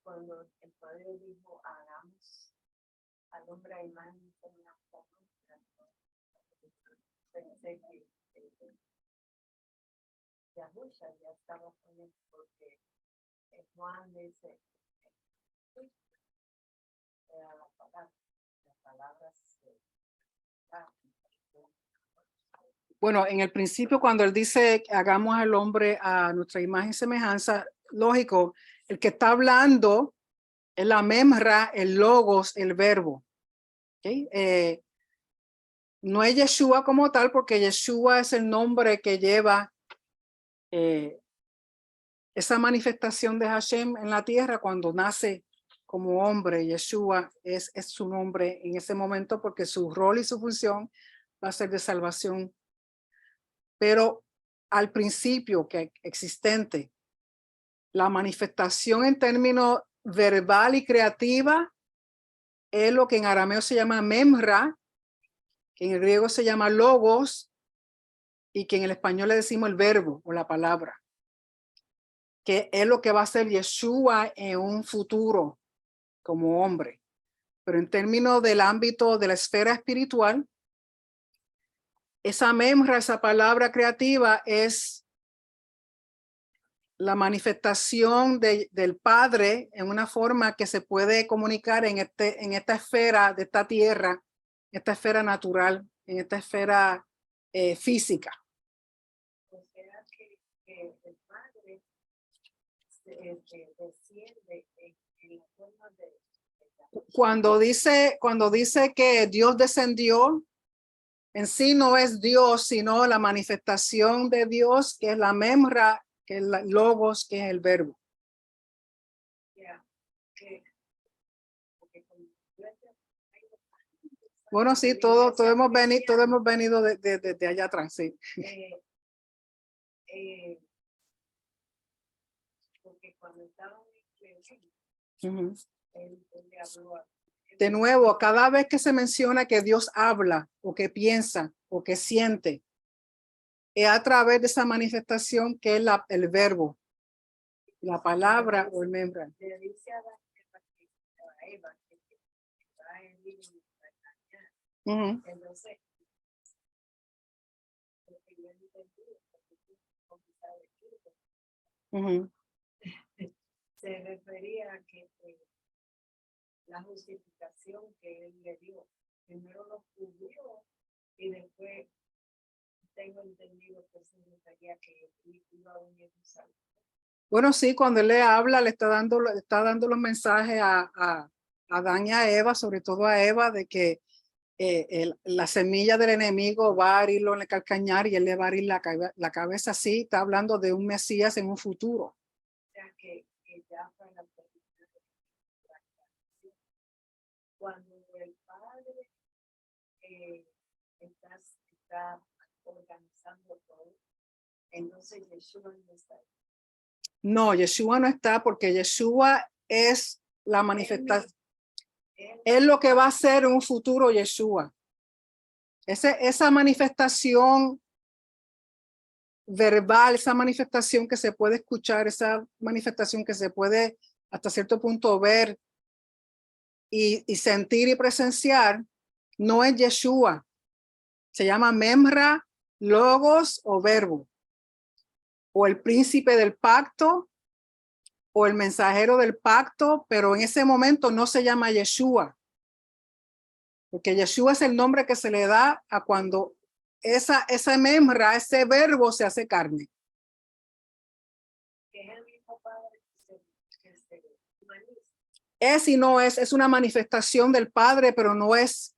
Cuando el Padre dijo hagamos al hombre a imagen y semejanza nuestra, pensé que Yahusha ya estaba con él, porque Juan dice era la palabra Bueno, en el principio cuando él dice hagamos al hombre a nuestra imagen y semejanza, lógico, el que está hablando es la memra, el logos, el verbo. ¿Okay? No es Yeshua como tal, porque Yeshua es el nombre que lleva esa manifestación de Hashem en la tierra cuando nace como hombre. Yeshua es su nombre en ese momento porque su rol y su función va a ser de salvación. Pero al principio que existente, la manifestación en términos verbal y creativa es lo que en arameo se llama memra, que en el griego se llama logos y que en el español le decimos el verbo o la palabra, que es lo que va a ser Yeshua en un futuro, como hombre. Pero en términos del ámbito de la esfera espiritual, esa memra, esa palabra creativa es la manifestación del Padre en una forma que se puede comunicar en esta esfera de esta tierra, esta esfera natural, en esta esfera física. O sea que el Padre desciende en la forma de Cuando dice que Dios descendió, en sí no es Dios, sino la manifestación de Dios, que es la memra, que es la logos, que es el verbo. Bueno, sí, todos hemos venido de allá atrás, sí. Porque cuando estaban Ujú. él le habló De nuevo, cada vez que se menciona que Dios habla o que piensa o que siente, es a través de esa manifestación que es el verbo, la palabra o el membra. le dice a Eva que va a ir Ujú, entonces porque yo entendí porque tú sabes ujú. se refería a que la justificación que él le dio primero lo cubrió y después tengo entendido que significaría que iba a unir Jerusalén. Bueno, sí, cuando él le habla, le está dando los mensajes a Adán y a Eva, sobre todo a Eva, de que la semilla del enemigo va a herirlo en el calcañar y él le va a herir la cabeza. Así está hablando de un Mesías en un futuro. O sea que ya fue la película. Cuando el Padre está organizando todo, entonces Yeshua no está ahí. No, Yeshua no está porque Yeshua es la manifestación. Es lo que va a ser un futuro Yeshua. Esa manifestación verbal, esa manifestación que se puede escuchar, esa manifestación que se puede hasta cierto punto ver y sentir y presenciar, no es Yeshua. Se llama Memra, Logos o Verbo. O el príncipe del pacto o el mensajero del pacto, pero en ese momento no se llama Yeshua. Porque Yeshua es el nombre que se le da a cuando esa memra, ese verbo se hace carne. Que es el mismo Padre que se humaniza. Es y no es una manifestación del Padre, pero no es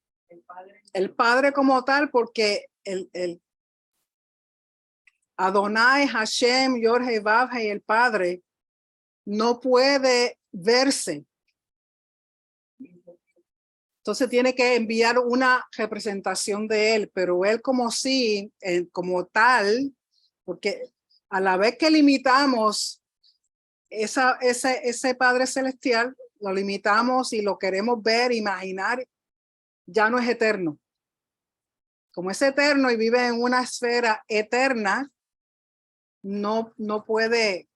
el Padre como tal, porque el Adonai, Hashem, Yod-Heh-Vav, el Padre, no puede verse. Entonces tiene que enviar una representación de él, pero él como sí, como tal, porque a la vez que limitamos ese Padre Celestial, lo limitamos y lo queremos ver, imaginar, ya no es eterno. Como es eterno y vive en una esfera eterna, no puede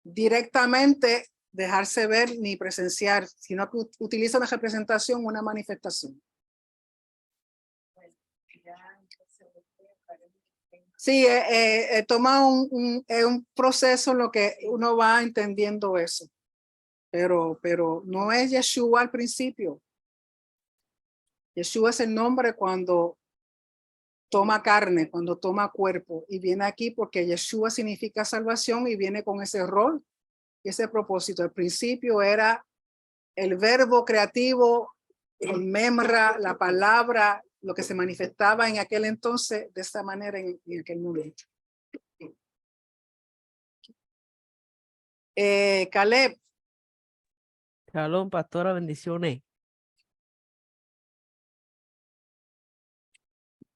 directamente dejarse ver ni presenciar, sino que utiliza una representación, una manifestación. Sí, toma un proceso en lo que uno va entendiendo eso, pero no es Yeshua al principio. Yeshua es el nombre cuando toma carne, cuando toma cuerpo y viene aquí porque Yeshua significa salvación y viene con ese rol y ese propósito. Al principio era el verbo creativo, el memra, la palabra, lo que se manifestaba en aquel entonces de esta manera en aquel momento. Caleb. Shalom, pastora, bendiciones.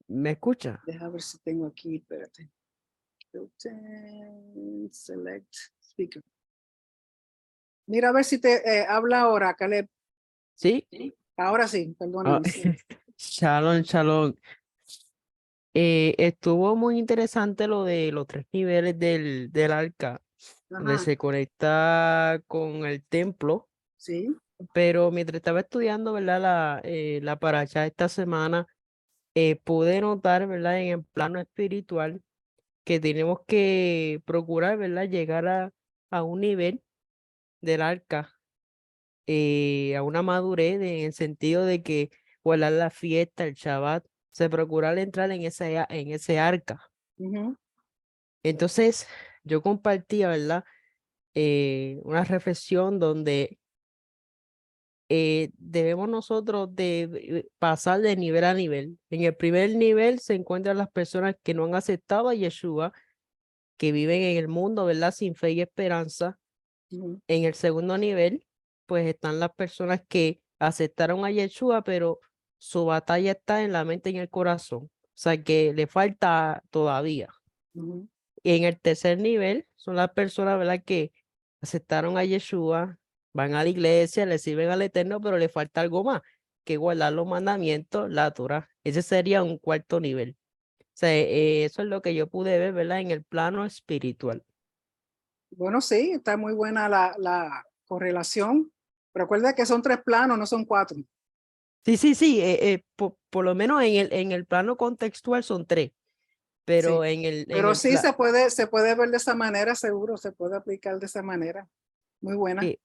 ¿Me escucha? Deja ver si tengo aquí, espérate. Select speaker. Mira a ver si te habla ahora, Caleb. ¿Sí? Ahora sí, perdóname. Shalom, shalom. Estuvo muy interesante lo de los 3 niveles del arca, donde Ajá. se conecta con el templo Sí. pero mientras estaba estudiando, ¿verdad? La paracha esta semana, pude notar, ¿verdad? En el plano espiritual que tenemos que procurar, ¿verdad? Llegar a un nivel del arca, a una madurez en el sentido de que guardar la fiesta, el Shabbat, se procurar entrar en ese arca. Ujú, Entonces, yo compartía, ¿verdad? Una reflexión donde debemos nosotros de pasar de nivel a nivel. En el primer nivel se encuentran las personas que no han aceptado a Yeshua, que viven en el mundo, ¿verdad? Sin fe y esperanza. ujú, En el segundo nivel, pues están las personas que aceptaron a Yeshua, pero su batalla está en la mente y en el corazón. O sea, que le falta todavía. ujú. Y en el tercer nivel son las personas, ¿verdad? Que aceptaron a Yeshua, van a la iglesia, le sirven al Eterno, pero le falta algo más, que guardar los mandamientos, la Torah. Ese sería un cuarto nivel. O sea, eso es lo que yo pude ver, ¿verdad? En el plano espiritual. Bueno, sí, está muy buena la correlación. Recuerda que son 3 planos, no son 4. Sí, sí, sí, por lo menos en el plano contextual son tres, Sí. pero en Pero el sí se puede ver de esa manera, seguro, se puede aplicar de esa manera. Muy buena. eh,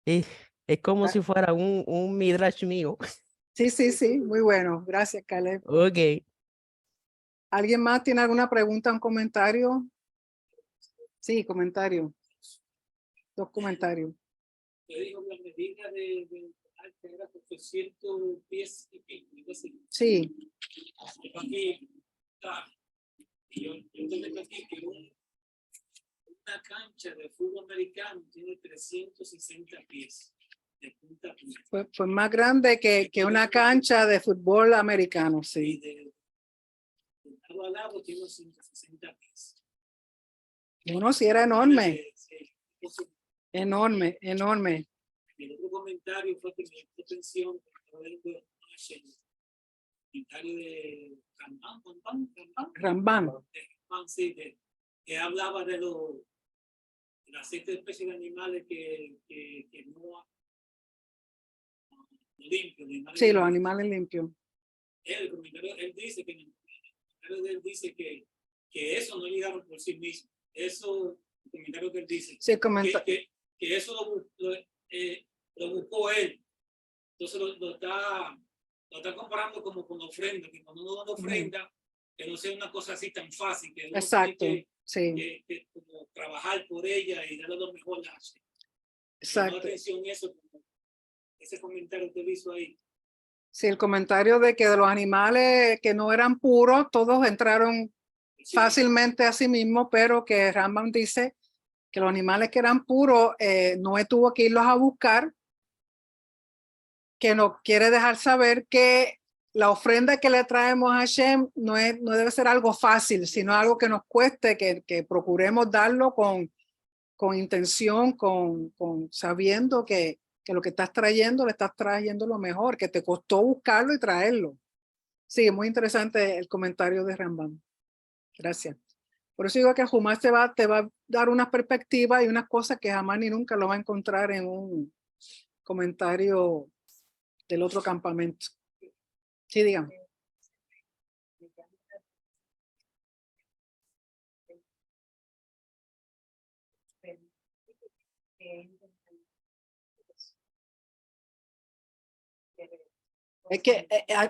eh, es como Ah, si fuera un midrash mío. sí, sí, sí, muy bueno. Gracias, Caleb. Ok. ¿Alguien más tiene alguna pregunta, un comentario? Sí, comentario. 2 comentarios. Te digo, la medida de alta era 800 pies y pico. Entonces, Sí, yo aquí, y yo tengo aquí que una cancha de fútbol americano tiene 360 pies de punta a punta. fue más grande que una cancha de fútbol americano, Y sí. de lado a lado tiene 160 pies. Bueno, sí era enorme, Sí. Entonces, enorme, enorme. el otro comentario fue que me llamó la atención, el comentario de Rambán. Sí, que hablaba de las 7 especies de animales que no limpios. Sí, los animales limpios. Él dice que él dice que eso no llegaron por sí mismos. Eso, el comentario que él dice, Sí, comenta. que eso lo buscó él. Entonces lo está comparando como con ofrenda, que cuando uno da una ofrenda, que no sea una cosa así tan fácil, que uno Exacto, tiene sí, que como trabajar por ella y darle lo mejor. exacto. Atención eso, ese comentario que él hizo ahí. Sí, el comentario de que de los animales que no eran puros, todos entraron Sí, fácilmente a sí mismos, pero que Rambam dice que los animales que eran puros, Noé tuvo que irlos a buscar, que nos quiere dejar saber que la ofrenda que le traemos a Hashem no debe ser algo fácil, sino algo que nos cueste, que procuremos darlo con intención, con sabiendo que lo que estás trayendo, le estás trayendo lo mejor, que te costó buscarlo y traerlo. Sí, muy interesante el comentario de Rambam. Gracias. Por eso digo que Jumás te va a dar una perspectiva y unas cosas que jamás ni nunca lo va a encontrar en un comentario del otro campamento. Sí, dígame. Es que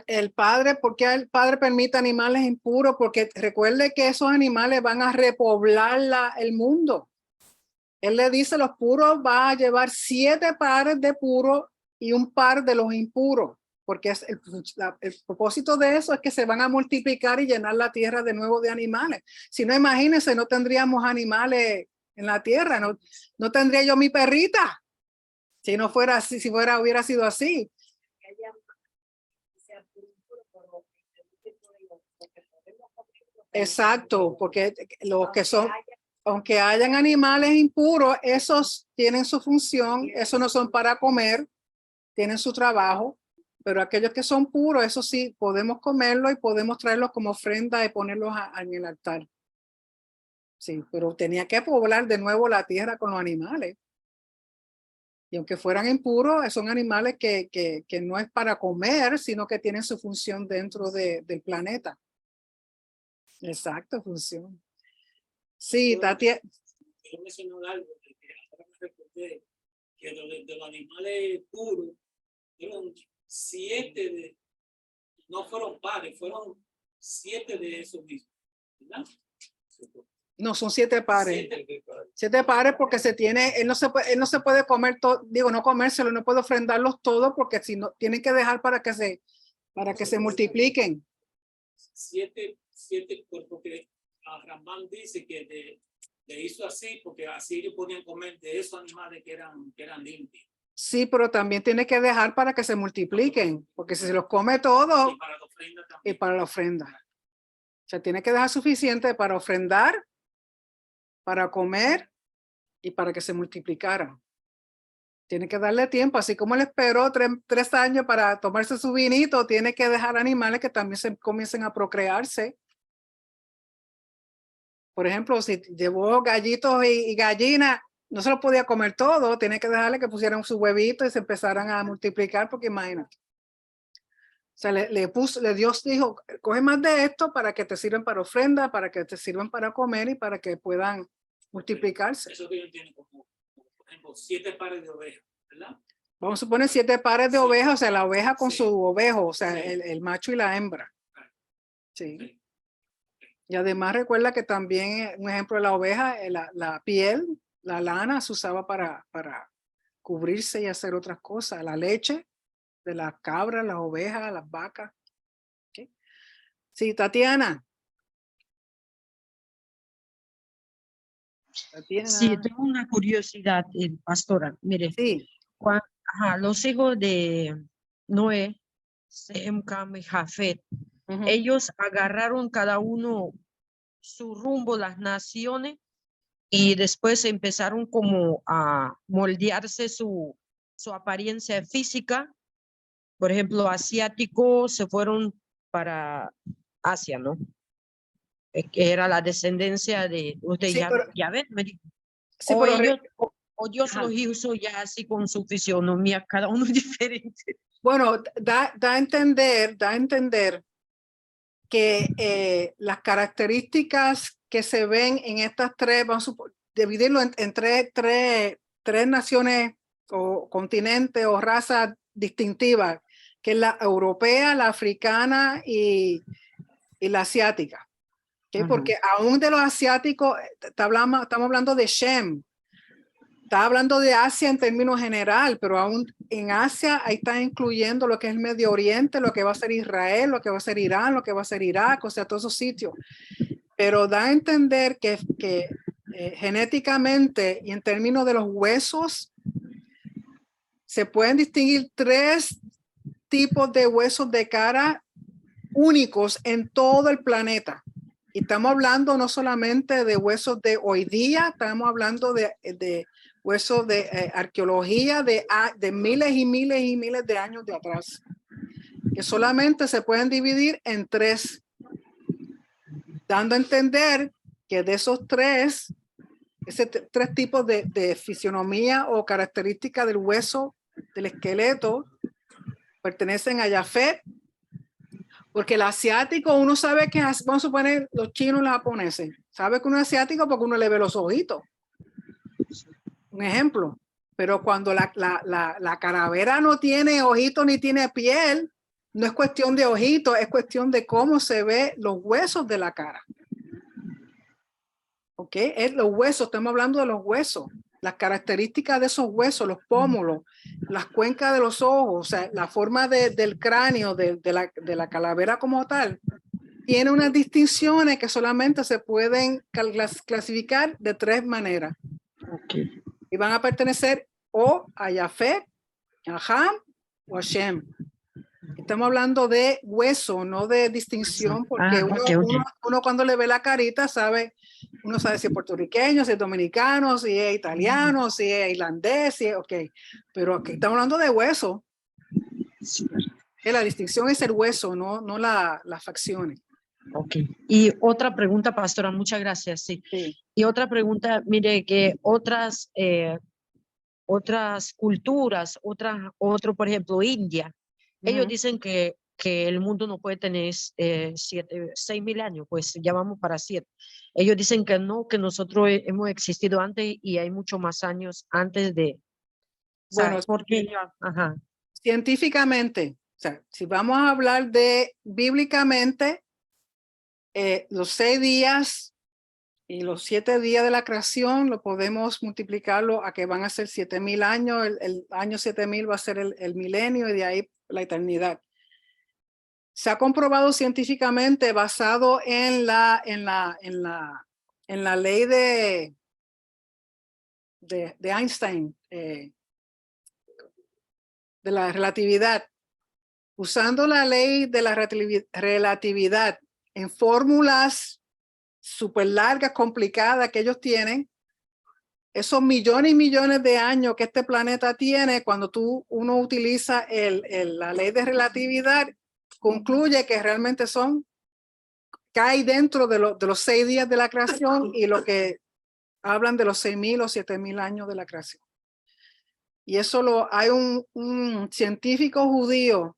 el padre, ¿por qué el padre permite animales impuros? Porque recuerde que esos animales van a repoblar el mundo. Él le dice, los puros va a llevar 7 pares de puros y un par de los impuros, porque es el propósito de eso es que se van a multiplicar y llenar la tierra de nuevo de animales. Si no, imagínense, no tendríamos animales en la tierra, no tendría yo mi perrita, si no fuera así, hubiera sido así. Exacto, porque los que son, aunque hayan animales impuros, esos tienen su función, esos no son para comer, tienen su trabajo, pero aquellos que son puros, eso sí, podemos comerlo y podemos traerlos como ofrenda y ponerlos en el altar. Sí, pero tenía que poblar de nuevo la tierra con los animales. Y aunque fueran impuros, son animales que no es para comer, sino que tienen su función dentro del planeta. Exacto, función. Sí, Tati, Quiero mencionar algo, que ahora me recordé, que de los animales puros, fueron 7 no fueron pares, fueron 7 de esos mismos, ¿verdad? no, son 7 pares. 7 pares. 7 pares porque él no se puede comer todo, digo, no comérselo, no puede ofrendarlos todos porque si no, tienen que dejar para que se multipliquen. 7, porque Ramán dice que le hizo así porque así ellos podían comer de esos animales que eran limpios. Sí, pero también tiene que dejar para que se multipliquen, porque si se los come todo Y para la ofrenda y también. para la ofrenda. O sea, tiene que dejar suficiente para ofrendar, para comer y para que se multiplicaran. Tiene que darle tiempo, así como él esperó 3 años para tomarse su vinito, tiene que dejar animales que también se comiencen a procrearse. Por ejemplo, si llevó gallitos y gallinas, no se lo podía comer todo, tiene que dejarle que pusieran su huevito y se empezaran a multiplicar, porque imagínate. O sea, Dios dijo, coge más de esto para que te sirvan para ofrenda, para que te sirvan para comer y para que puedan multiplicarse. Eso que ellos tienen como, por ejemplo, 7 pares de ovejas, ¿verdad? Vamos a suponer 7 pares de Sí. ovejas, o sea, la oveja con Sí. su ovejo, o sea, Sí. el macho y la hembra. Sí. Sí. Y además recuerda que también un ejemplo de la oveja, la piel, la lana se usaba para cubrirse y hacer otras cosas. La leche de las cabras, las ovejas, las vacas. ¿Okay? Sí, Tatiana. Sí, tengo una curiosidad, pastora. Mire, Sí. los hijos de Noé, Sem, Cam y Jafet, Ujú. ellos agarraron cada uno su rumbo, las naciones, y después empezaron como a moldearse su apariencia física. Por ejemplo, asiáticos se fueron para Asia, ¿no? Que era la descendencia de usted, Sí, pero, ya ven, me dijo. sí, O pero ellos, o Dios Ajá. los hizo ya así con su fisionomía, cada uno diferente. bueno, da a entender que las características que se ven en estas 3, vamos a dividirlo en tres naciones o continentes o razas distintivas, que es la europea, la africana y la asiática. ¿Okay? Porque aún de los asiáticos, estamos hablando de Shem, está hablando de Asia en términos general, pero aún en Asia ahí está incluyendo lo que es el Medio Oriente, lo que va a ser Israel, lo que va a ser Irán, lo que va a ser Irak, o sea, todos esos sitios. Pero da a entender que genéticamente y en términos de los huesos, se pueden distinguir 3 tipos de huesos de cara únicos en todo el planeta. Y estamos hablando no solamente de huesos de hoy día, estamos hablando de huesos de arqueología de miles y miles y miles de años de atrás, que solamente se pueden dividir en 3, dando a entender que de esos 3 tipos de fisionomía o características del hueso del esqueleto pertenecen a Jafet, porque el asiático uno sabe que, vamos a suponer los chinos y los japoneses, sabe que uno es asiático porque uno le ve los ojitos. Un ejemplo, pero cuando la calavera no tiene ojitos ni tiene piel, no es cuestión de ojitos, es cuestión de cómo se ve los huesos de la cara. ¿Ok? Es los huesos, estamos hablando de los huesos, las características de esos huesos, los pómulos, las cuencas de los ojos, o sea, la forma del cráneo de la calavera como tal, tiene unas distinciones que solamente se pueden clasificar de 3 maneras. Okay. Y van a pertenecer o a Jafet, a Ham o a Shem. Estamos hablando de hueso, no de distinción, porque uno cuando le ve la carita uno sabe si es puertorriqueño, si es dominicano, si es italiano, si es irlandés, si es, pero aquí estamos hablando de hueso. Que la distinción es el hueso, no las facciones. Ok. Y otra pregunta, pastora, muchas gracias. Sí. Sí. Y otra pregunta, mire que otras otras culturas, otro, por ejemplo, India. Ellos Ujú. dicen que el mundo no puede tener 6.000 años, pues ya vamos para 7. Ellos dicen que no, que nosotros hemos existido antes y hay mucho más años antes de, o sea, Bueno, porque ajá, científicamente, o sea, si vamos a hablar de bíblicamente, los 6 días y los 7 días de la creación lo podemos multiplicarlo a que van a ser 7,000 años. El año 7,000 va a ser el milenio y de ahí la eternidad. Se ha comprobado científicamente basado en la ley de Einstein, de la relatividad. Usando la ley de la relatividad en fórmulas súper largas, complicadas que ellos tienen, esos millones y millones de años que este planeta tiene, cuando uno utiliza la ley de relatividad, concluye que realmente cae dentro de los 6 días de la creación y lo que hablan de los 6,000 o 7,000 años de la creación. Y eso hay un científico judío,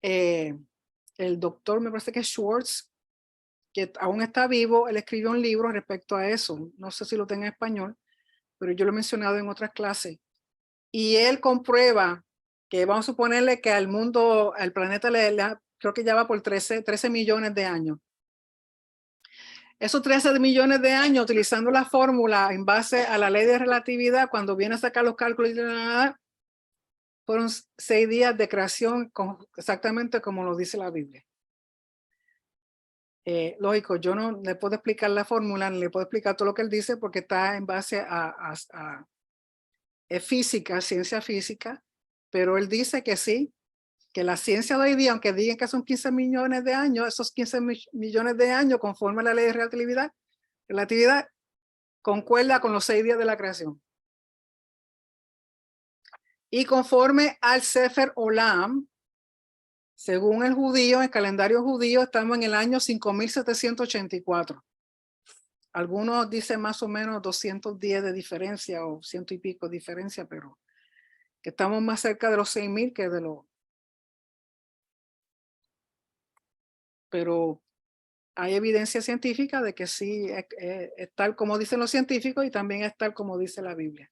el doctor, me parece que es Schwartz, que aún está vivo. Él escribió un libro respecto a eso. No sé si lo tenga en español, pero yo lo he mencionado en otras clases. Y él comprueba que vamos a suponerle que al mundo, al planeta, creo que ya va por 13 millones de años. Esos 13 millones de años, utilizando la fórmula en base a la ley de relatividad, cuando viene a sacar los cálculos, fueron 6 días de creación, exactamente como lo dice la Biblia. Lógico, yo no le puedo explicar la fórmula, ni le puedo explicar todo lo que él dice porque está en base a física, ciencia física, pero él dice que sí, que la ciencia de hoy día, aunque digan que son 15 millones de años, esos 15 millones de años, conforme a la ley de relatividad, concuerda con los 6 días de la creación. Y conforme al Sefer Olam, según el judío, el calendario judío, estamos en el año 5,784. Algunos dicen más o menos 210 de diferencia o 100 y pico de diferencia, pero que estamos más cerca de los 6,000 que de los... Pero hay evidencia científica de que sí es tal como dicen los científicos y también es tal como dice la Biblia.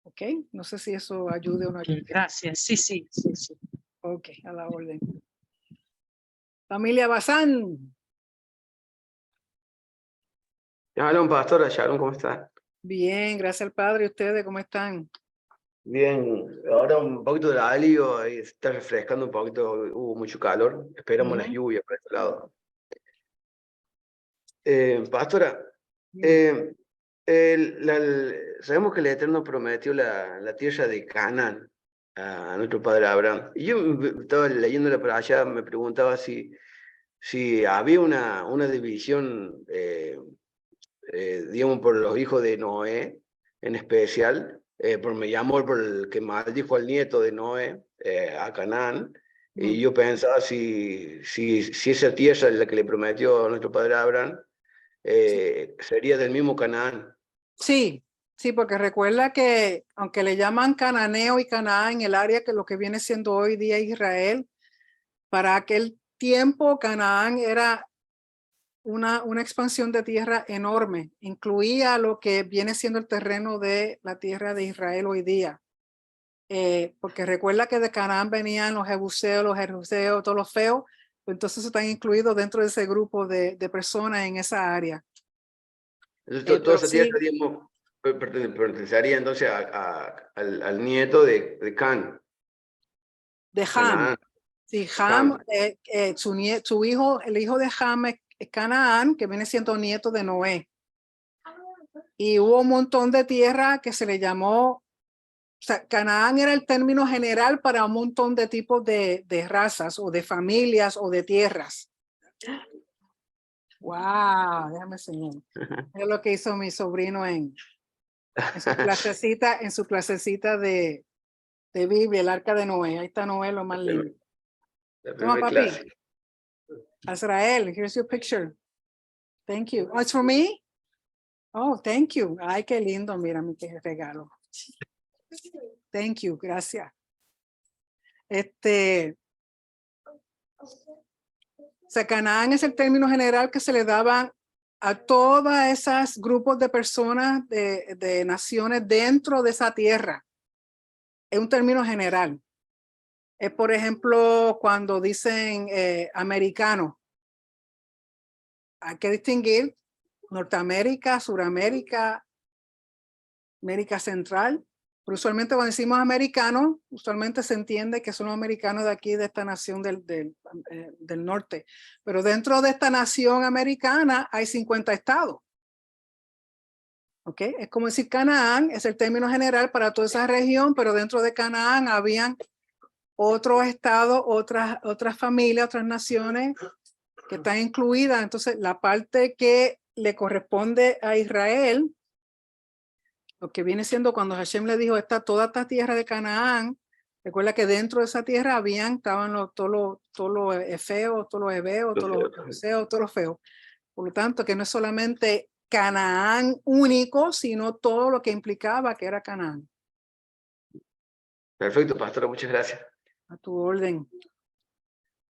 ¿Ok? No sé si eso ayude o no ayude. gracias, sí. Ok, a la orden. Familia Bazán. Shalom, pastora, Shalom, ¿cómo está? Bien, gracias al Padre. ¿Y ustedes cómo están? Bien, ahora un poquito de alivio, ahí está refrescando un poquito, hubo mucho calor, esperamos las lluvias por este lado. Pastora, Bien. sabemos que el Eterno prometió la tierra de Canaán a nuestro padre Abraham. Y yo estaba leyéndola por allá, me preguntaba si había una división, digamos, por los hijos de Noé, en especial, me llamó por el que maldijo al nieto de Noé, a Canaán, y yo pensaba si esa tierra, la que le prometió a nuestro padre Abraham, sería del mismo Canaán. Sí, porque recuerda que aunque le llaman Cananeo y Canaán en el área que lo que viene siendo hoy día Israel, para aquel tiempo Canaán era una expansión de tierra enorme, incluía lo que viene siendo el terreno de la tierra de Israel hoy día. Porque recuerda que de Canaán venían los jebuseos, los jeruseos, todos los feos, entonces están incluidos dentro de ese grupo de personas en esa área. Entonces, toda esa tierra, digamos, pertenecería entonces al nieto de Can. De Ham. Canaán. Sí, Ham, su hijo, el hijo de Ham es Canaán, que viene siendo nieto de Noé. Y hubo un montón de tierra que se le llamó, o sea, Canaán era el término general para un montón de tipos de razas o de familias o de tierras. Wow, déjame enseñar. Es lo que hizo mi sobrino en su clasecita de Biblia, el Arca de Noé. Ahí está Noé, lo más lindo. La Toma, primera papi. clase. Azrael, here's your picture. Thank you. Oh, it's for me? Oh, thank you. Ay, qué lindo. Mira mi regalo. Thank you. Gracias. O sea, Canaán es el término general que se le daban a todos esos grupos de personas, de naciones dentro de esa tierra. Es un término general. Es, por ejemplo, cuando dicen americano. Hay que distinguir Norteamérica, Suramérica, América Central. Pero usualmente cuando decimos americanos, usualmente se entiende que son los americanos de aquí, de esta nación del norte. Pero dentro de esta nación americana hay 50 estados. ¿Ok? Es como decir Canaán, es el término general para toda esa región, pero dentro de Canaán habían otros estados, otras familias, otras naciones que están incluidas. Entonces, la parte que le corresponde a Israel, lo que viene siendo cuando Hashem le dijo, toda esta tierra de Canaán, recuerda que dentro de esa tierra estaban todos los feos, todos los hebeos, todos los jebuseos, todos los feos. Por lo tanto, que no es solamente Canaán único, sino todo lo que implicaba que era Canaán. Perfecto, pastora, muchas gracias. A tu orden.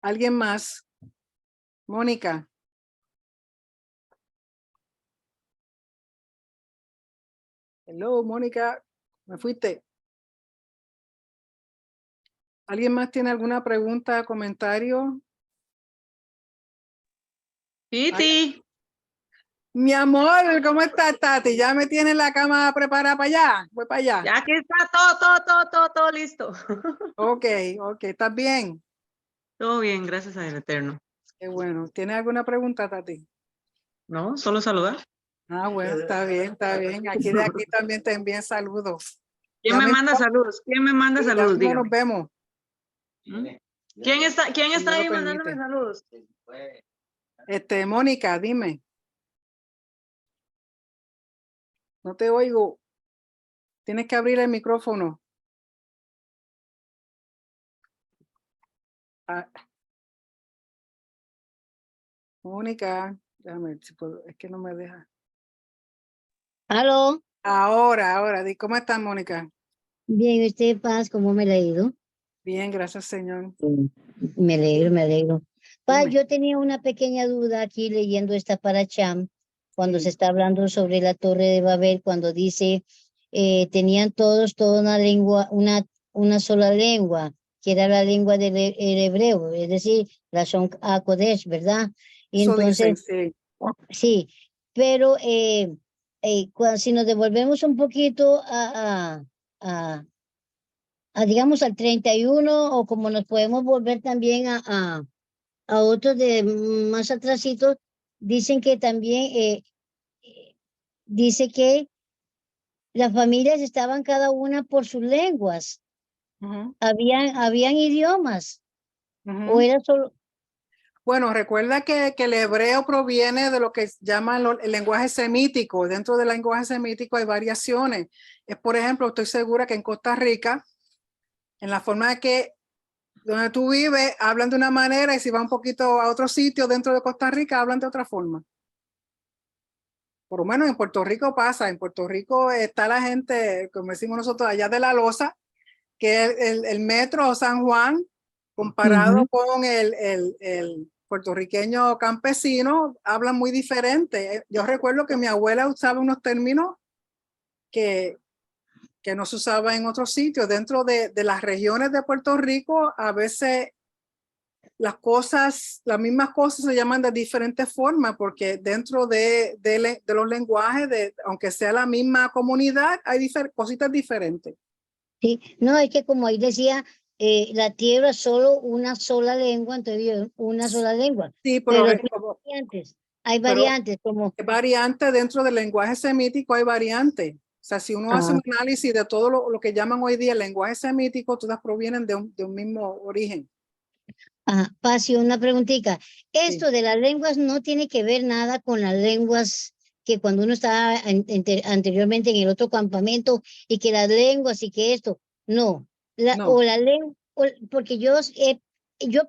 ¿Alguien más? Mónica. Hello, Mónica. ¿Me fuiste? ¿Alguien más tiene alguna pregunta, comentario? Titi, Mi amor, ¿cómo estás, Tati? ¿Ya me tienes la cama preparada para allá? Voy para allá. ya que está todo listo. Ok, ¿estás bien? Todo bien, gracias al Eterno. Qué bueno. ¿Tienes alguna pregunta, Tati? No, solo saludar. Ah, bueno, está bien, está bien. Aquí de aquí también te envían saludos. ¿Quién Ya me mismo- manda saludos? ¿Quién me manda ya saludos? mismo nos Dígame. vemos. ¿Quién está Dios ahí lo mandándome permite. saludos? Mónica, dime. No te oigo. Tienes que abrir el micrófono. Ah. Mónica, déjame ver si puedo, es que no me deja. Aló, Ahora, ¿cómo estás, Mónica? bien, usted, Paz, ¿cómo me le ha ido? Bien, gracias, Señor. Me alegro, me alegro. Paz, Dime. yo tenía una pequeña duda aquí leyendo esta paracham, cuando Sí. se está hablando sobre la Torre de Babel, cuando dice, tenían todos toda una lengua, una sola lengua, que era la lengua del el hebreo, es decir, la Shon HaKodesh, ¿verdad? Y Eso dicen, entonces, sí. sí, pero si nos devolvemos un poquito digamos al 31 o como nos podemos volver también a otros de más atrasitos, dicen que también dice que las familias estaban cada una por sus lenguas, Ujú, habían idiomas ujú. o era solo, Bueno, recuerda que el hebreo proviene de lo que llaman el lenguaje semítico. Dentro del lenguaje semítico hay variaciones. Es, por ejemplo, estoy segura que en Costa Rica, en la forma de que donde tú vives, hablan de una manera y si va un poquito a otro sitio dentro de Costa Rica, hablan de otra forma. Por lo menos en Puerto Rico pasa. En Puerto Rico está la gente, como decimos nosotros, allá de la Loza, que es el metro San Juan, comparado con el puertorriqueño campesino, hablan muy diferente. Yo recuerdo que mi abuela usaba unos términos que no se usaba en otros sitios. Dentro de las regiones de Puerto Rico, a veces las mismas cosas se llaman de diferentes formas, porque dentro de los lenguajes, aunque sea la misma comunidad, hay cositas diferentes. sí, no, es que como ahí decía, la tierra solo una sola lengua, entonces una sola lengua, Sí, pero como hay variantes como, variante dentro del lenguaje semítico, hay variantes. O sea, si uno hace un análisis de todo lo que llaman hoy día el lenguaje semítico, todas provienen de un mismo origen. Pasi, una preguntita. Sí. Esto de las lenguas no tiene que ver nada con las lenguas que cuando uno estaba anteriormente en el otro campamento y que las lenguas y que esto, no. No. O la lengua, porque yo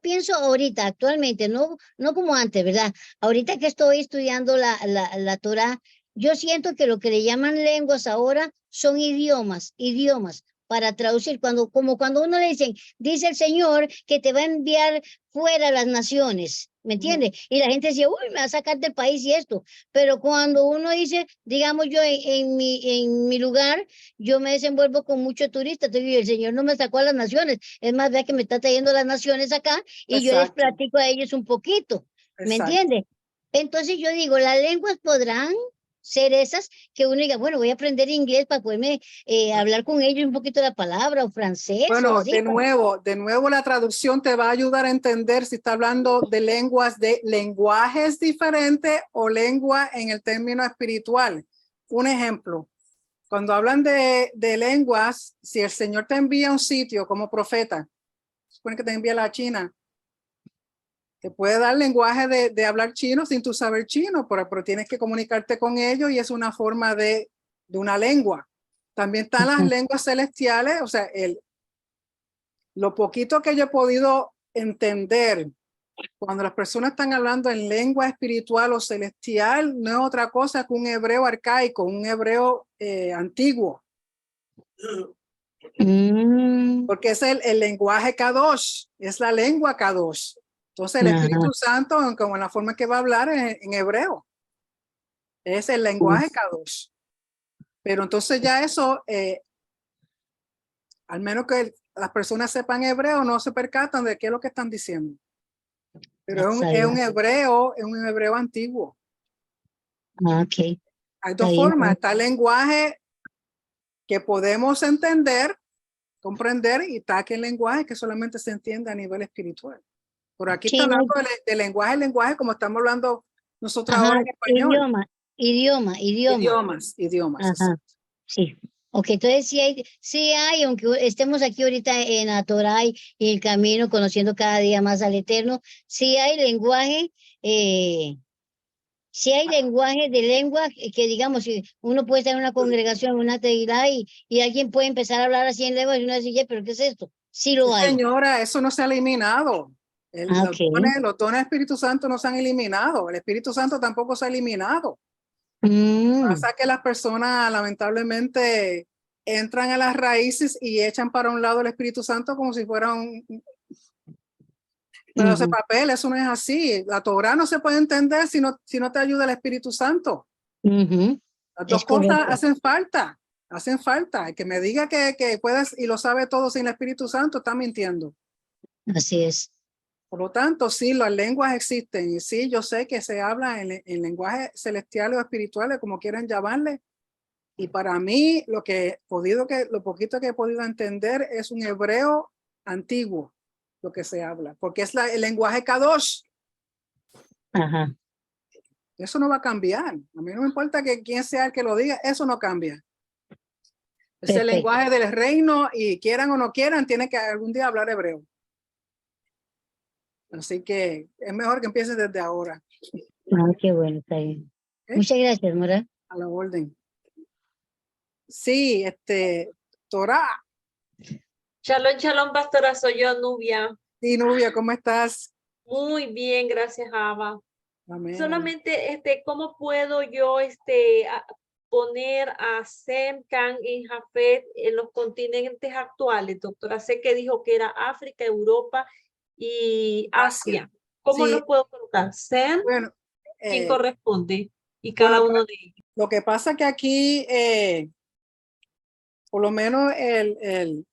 pienso ahorita, actualmente, no como antes, ¿verdad? Ahorita que estoy estudiando la Torah, Yo siento que lo que le llaman lenguas ahora son idiomas, para traducir, como cuando uno le dicen, dice el Señor que te va a enviar fuera a las naciones, ¿me entiendes? Y la gente dice, uy, me va a sacar del país y esto, pero cuando uno dice, digamos yo en mi lugar, yo me desenvuelvo con muchos turistas, entonces el Señor no me sacó a las naciones, es más, vea que me está trayendo a las naciones acá y yo les Exacto. platico a ellos un poquito, ¿me Exacto. entiende? Entonces yo digo, las lenguas podrán ser esas que uno diga, bueno, voy a aprender inglés para poderme hablar con ellos un poquito la palabra o francés o Bueno, así. de nuevo la traducción te va a ayudar a entender si está hablando de lenguas, de lenguajes diferentes o lengua en el término espiritual. Un ejemplo, cuando hablan de lenguas, si el Señor te envía a un sitio como profeta, supone que te envía a la China, te puede dar lenguaje de hablar chino sin tú saber chino, pero tienes que comunicarte con ellos y es una forma de una lengua. También están las Ujú. lenguas celestiales, o sea, lo poquito que yo he podido entender cuando las personas están hablando en lengua espiritual o celestial, no es otra cosa que un hebreo arcaico, un hebreo antiguo, porque es el lenguaje Kadosh, es la lengua Kadosh. Entonces el Ajá. Espíritu Santo, como en la forma que va a hablar en hebreo, es el lenguaje Kadosh. Pero entonces ya eso, al menos que las personas sepan hebreo, no se percatan de qué es lo que están diciendo. Pero Está es un bien. hebreo antiguo. Ah, ok. Hay Está dos bien. formas. Está el lenguaje que podemos entender, comprender, y está aquel lenguaje que solamente se entiende a nivel espiritual. Por aquí Sí, está no, hablando de lenguaje, como estamos hablando nosotros ajá, ahora en español. Idiomas. Ajá, sí. Ok, entonces sí hay, aunque estemos aquí ahorita en la Torá y el camino, conociendo cada día más al Eterno, sí hay lenguaje, de lengua que digamos, si uno puede estar en una congregación, una teilá y alguien puede empezar a hablar así en lengua y uno dice, "Oye, pero ¿qué es esto?" Sí lo hay. Señora, eso no se ha eliminado. Ah, ok. Los dones del Espíritu Santo no se han eliminado. El Espíritu Santo tampoco se ha eliminado. Mm, Pasa que las personas lamentablemente entran a las raíces y echan para un lado el Espíritu Santo como si fuera un pedazo de ujú. papel. Eso no es así. La Torah no se puede entender si no te ayuda el Espíritu Santo. Ujú, Las dos es cosas correcto. hacen falta. Hacen falta. El que me diga que puedes y lo sabe todo sin el Espíritu Santo está mintiendo. Así es. Por lo tanto, sí, las lenguas existen y sí, yo sé que se habla en lenguajes celestiales o espirituales, como quieran llamarle. Y para mí, lo poquito que he podido entender es un hebreo antiguo, lo que se habla, porque es el lenguaje Kadosh. Ajá. Eso no va a cambiar. A mí no me importa que quién sea el que lo diga, eso no cambia. Es el Perfecto. lenguaje del reino y quieran o no quieran, tienen que algún día hablar hebreo. Así que es mejor que empiecen desde ahora. Ah, qué bueno, está bien. ¿Ok? Muchas gracias, Mora. A la orden. Sí, Torah. Shalom, shalom, pastora, soy yo, Nubia. Sí, Nubia, ¿cómo estás? Muy bien, gracias, Abba. Amén. Solamente, ¿cómo puedo yo, poner a Sem, Can y Jafet en los continentes actuales, doctora? Sé que dijo que era África, Europa y Asia. ¿Cómo Sí, lo puedo colocar? Sem, bueno, ¿quién corresponde? Y cada bueno, uno de ellos. lo que pasa que aquí, por lo menos el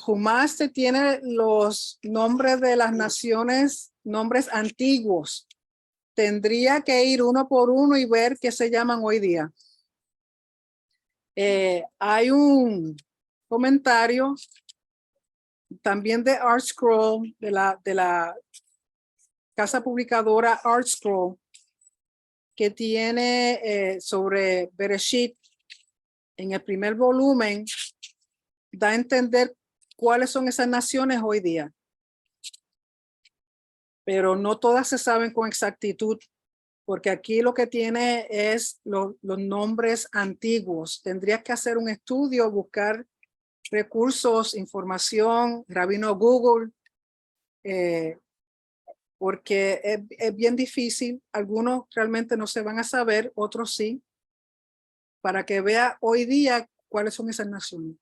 Humás tiene los nombres de las naciones, nombres antiguos. Tendría que ir uno por uno y ver qué se llaman hoy día. Hay un comentario también de ArtScroll, de la casa publicadora ArtScroll, que tiene sobre Bereshit en el primer volumen, da a entender cuáles son esas naciones hoy día. Pero no todas se saben con exactitud, porque aquí lo que tiene es los nombres antiguos. Tendrías que hacer un estudio, buscar recursos, información, rabino Google, porque es bien difícil. Algunos realmente no se van a saber, otros sí. para que vea hoy día cuáles son esas naciones.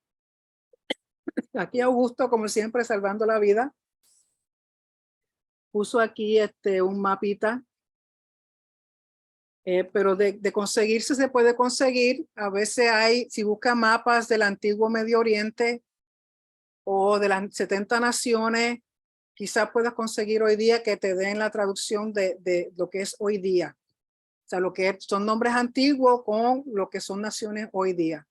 Aquí Augusto, como siempre, salvando la vida, puso aquí un mapita, pero de conseguirse se puede conseguir. A veces hay, si busca mapas del antiguo Medio Oriente o de las 70 naciones, quizás puedas conseguir hoy día que te den la traducción de lo que es hoy día. O sea, lo que son nombres antiguos con lo que son naciones hoy día.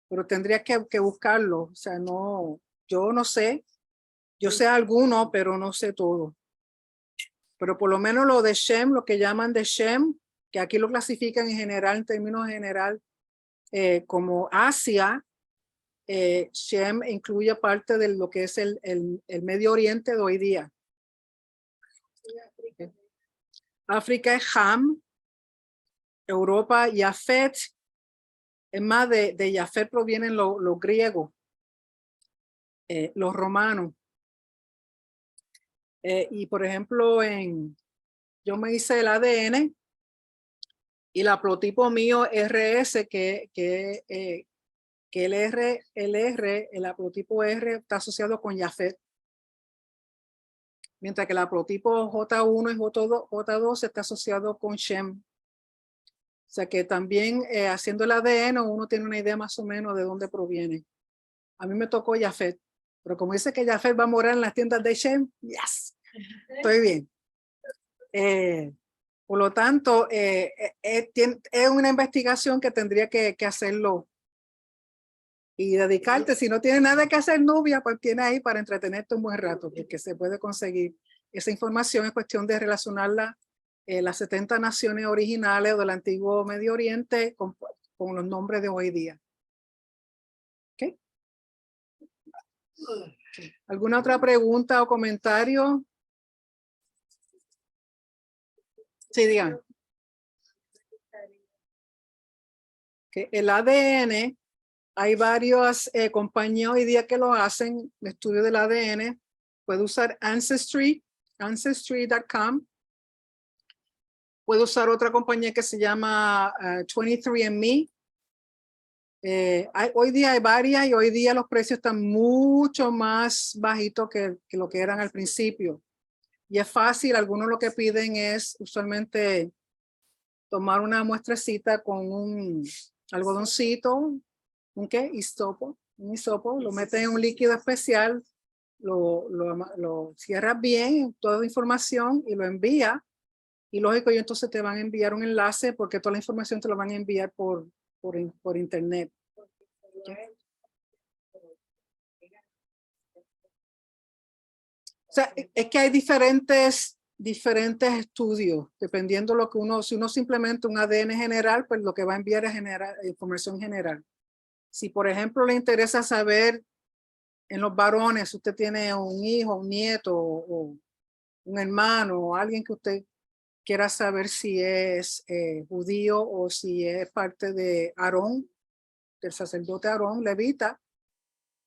Pero tendría que buscarlo. O sea, no, yo no sé. Yo sé alguno, pero no sé todo. Pero por lo menos lo de Shem, lo que llaman de Shem, que aquí lo clasifican en general, en términos general, como Asia, Shem incluye parte de lo que es el Medio Oriente de hoy día. África es Ham, Europa, Yafet. Es más, de Yafet provienen los griegos, los romanos. Y por ejemplo, yo me hice el ADN y el haplotipo mío RS, que el haplotipo R está asociado con Yafet. Mientras que el haplotipo J1 y J2 está asociado con Shem. O sea que también haciendo el ADN uno tiene una idea más o menos de dónde proviene. A mí me tocó Yafet, pero como dice que Yafet va a morar en las tiendas de Shem, yes, estoy bien. Por lo tanto, es una investigación que tendría que hacerlo y dedicarte. Si no tienes nada que hacer, Nubia, pues tiene ahí para entretenerte un buen rato, porque se puede conseguir esa información. Es cuestión de relacionarla las 70 naciones originales o del antiguo Medio Oriente con los nombres de hoy día. ¿Okay? ¿Alguna otra pregunta o comentario? Sí, digan. Que el ADN, hay varias compañías hoy día que lo hacen, el estudio del ADN. Puede usar Ancestry.com. Puede usar otra compañía que se llama 23andMe. Hoy día hay varias y hoy día los precios están mucho más bajitos que lo que eran al principio. Y es fácil, algunos lo que piden es usualmente tomar una muestrecita con un algodoncito, un hisopo, lo meten en un líquido especial, lo cierras bien, toda la información y lo envía. Y lógico, y entonces te van a enviar un enlace porque toda la información te lo van a enviar por internet. O sea, es que hay diferentes estudios, dependiendo lo que si uno simplemente un ADN general, pues lo que va a enviar es información general. Si por ejemplo le interesa saber en los varones, usted tiene un hijo, un nieto, o un hermano, o alguien que usted quiera saber si es judío o si es parte de Aarón, del sacerdote Aarón, levita,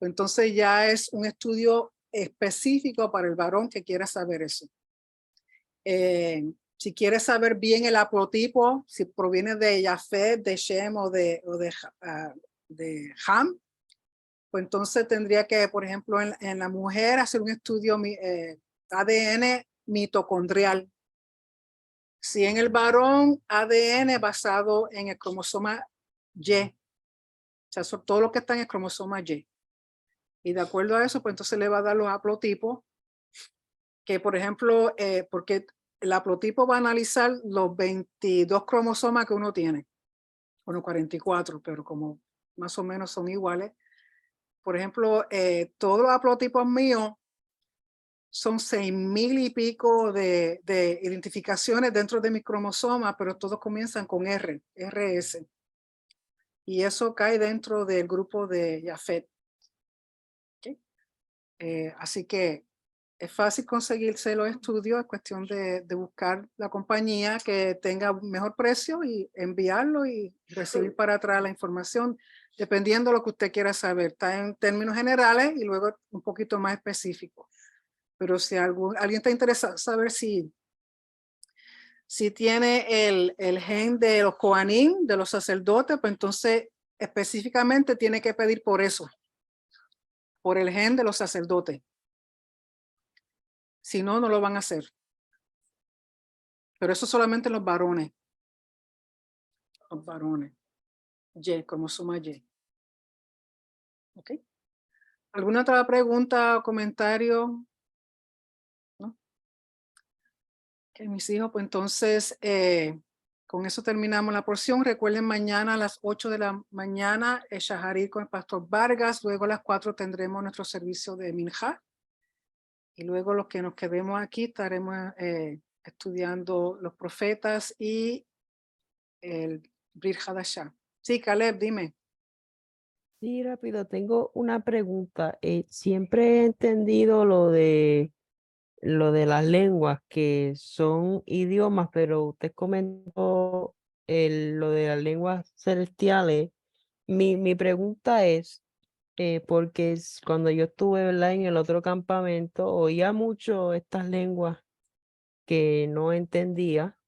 pues entonces ya es un estudio específico para el varón que quiera saber eso. Si quiere saber bien el haplotipo, si proviene de Yafet, de Shem o de Ham, pues entonces tendría que, por ejemplo, en la mujer hacer un estudio ADN mitocondrial. Si en el varón, ADN basado en el cromosoma Y. O sea, todo lo que está en el cromosoma Y. Y de acuerdo a eso, pues entonces le va a dar los haplotipos. Que, por ejemplo, porque el haplotipo va a analizar los 22 cromosomas que uno tiene. Bueno, 44, pero como más o menos son iguales. Por ejemplo, todos los haplotipos míos son 6,000 y pico de identificaciones dentro de mi cromosoma, pero todos comienzan con RS. Y eso cae dentro del grupo de Yafet. ¿Okay? Así que es fácil conseguirse los estudios, es cuestión de buscar la compañía que tenga mejor precio y enviarlo y recibir para atrás la información, dependiendo de lo que usted quiera saber. Está en términos generales y luego un poquito más específico. Pero si alguien está interesado en saber si Si tiene el gen de los Kohanim, de los sacerdotes, pues entonces específicamente tiene que pedir por eso, por el gen de los sacerdotes. Si no, no lo van a hacer. Pero eso solamente los varones. Los varones. Y, como suma Y. ¿Ok? ¿Alguna otra pregunta o comentario? ¿No? Que mis hijos, pues entonces, con eso terminamos la porción. Recuerden, mañana a las 8 de la mañana, el Shaharit con el Pastor Vargas. Luego a las 4 tendremos nuestro servicio de Minjá. Y luego los que nos quedemos aquí estaremos estudiando los profetas y el Brit Hadashah. Sí, Caleb, dime. Sí, rápido, tengo una pregunta. Siempre he entendido lo de las lenguas, que son idiomas, pero usted comentó lo de las lenguas celestiales. Mi pregunta es, porque cuando yo estuve, ¿verdad?, en el otro campamento, oía mucho estas lenguas que no entendía.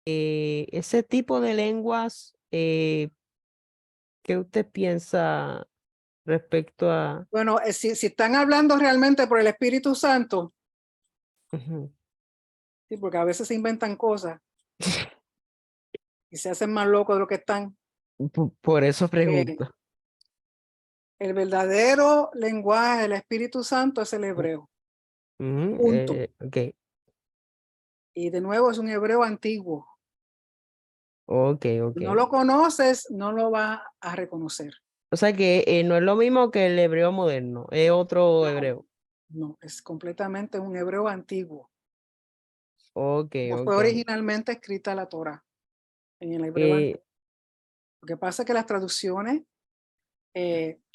Ese tipo de lenguas, ¿qué usted piensa respecto a? Bueno, si están hablando realmente por el Espíritu Santo, Ujú. sí, porque a veces se inventan cosas y se hacen más locos de lo que están. Por eso pregunto. El verdadero lenguaje del Espíritu Santo es el hebreo. Ujú, Punto. ok, Y de nuevo es un hebreo antiguo. ok. Si no lo conoces, no lo vas a reconocer. O sea que no es lo mismo que el hebreo moderno, es otro No. hebreo. No, es completamente un hebreo antiguo. Ok, No fue ok. originalmente escrita la Torah en el hebreo antiguo. Lo que pasa es que las traducciones,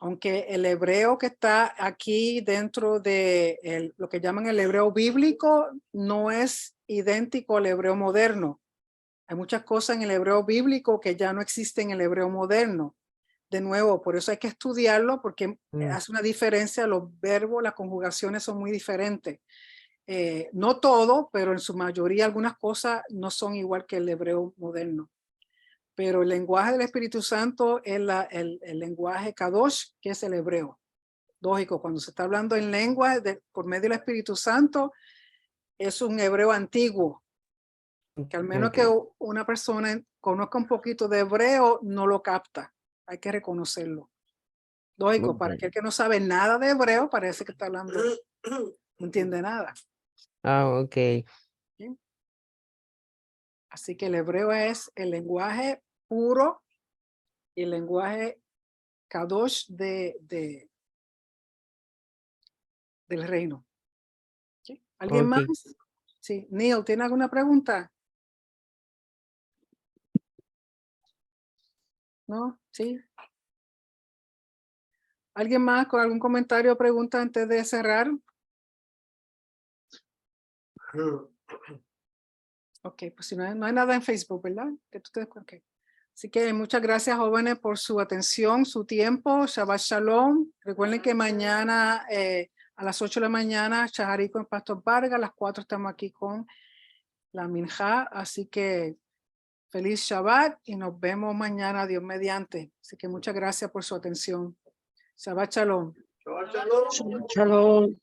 aunque el hebreo que está aquí dentro de lo que llaman el hebreo bíblico no es idéntico al hebreo moderno. Hay muchas cosas en el hebreo bíblico que ya no existen en el hebreo moderno. De nuevo, por eso hay que estudiarlo porque hace una diferencia, los verbos, las conjugaciones son muy diferentes. No todo, pero en su mayoría algunas cosas no son igual que el hebreo moderno. Pero el lenguaje del Espíritu Santo es el lenguaje Kadosh, que es el hebreo. Lógico, cuando se está hablando en lengua por medio del Espíritu Santo, es un hebreo antiguo, que al menos que una persona conozca un poquito de hebreo, no lo capta. Hay que reconocerlo. Lógico, para aquel que no sabe nada de hebreo, parece que está hablando, no entiende nada. Ok. ¿Sí? Así que el hebreo es el lenguaje puro y el lenguaje Kadosh del reino. ¿Sí? ¿Alguien Ok. más? Sí. Neil, ¿tiene alguna pregunta? ¿No? ¿Sí? ¿Alguien más con algún comentario o pregunta antes de cerrar? Ok, pues si no hay nada en Facebook, ¿verdad? Okay. Así que muchas gracias, jóvenes, por su atención, su tiempo. Shabbat Shalom. Recuerden que mañana a las 8 de la mañana, Shaharit con Pastor Vargas, a las 4 estamos aquí con la Minjá. Así que feliz Shabbat y nos vemos mañana, Dios mediante. Así que muchas gracias por su atención. Shabbat Shalom. Shabbat shalom. Shalom.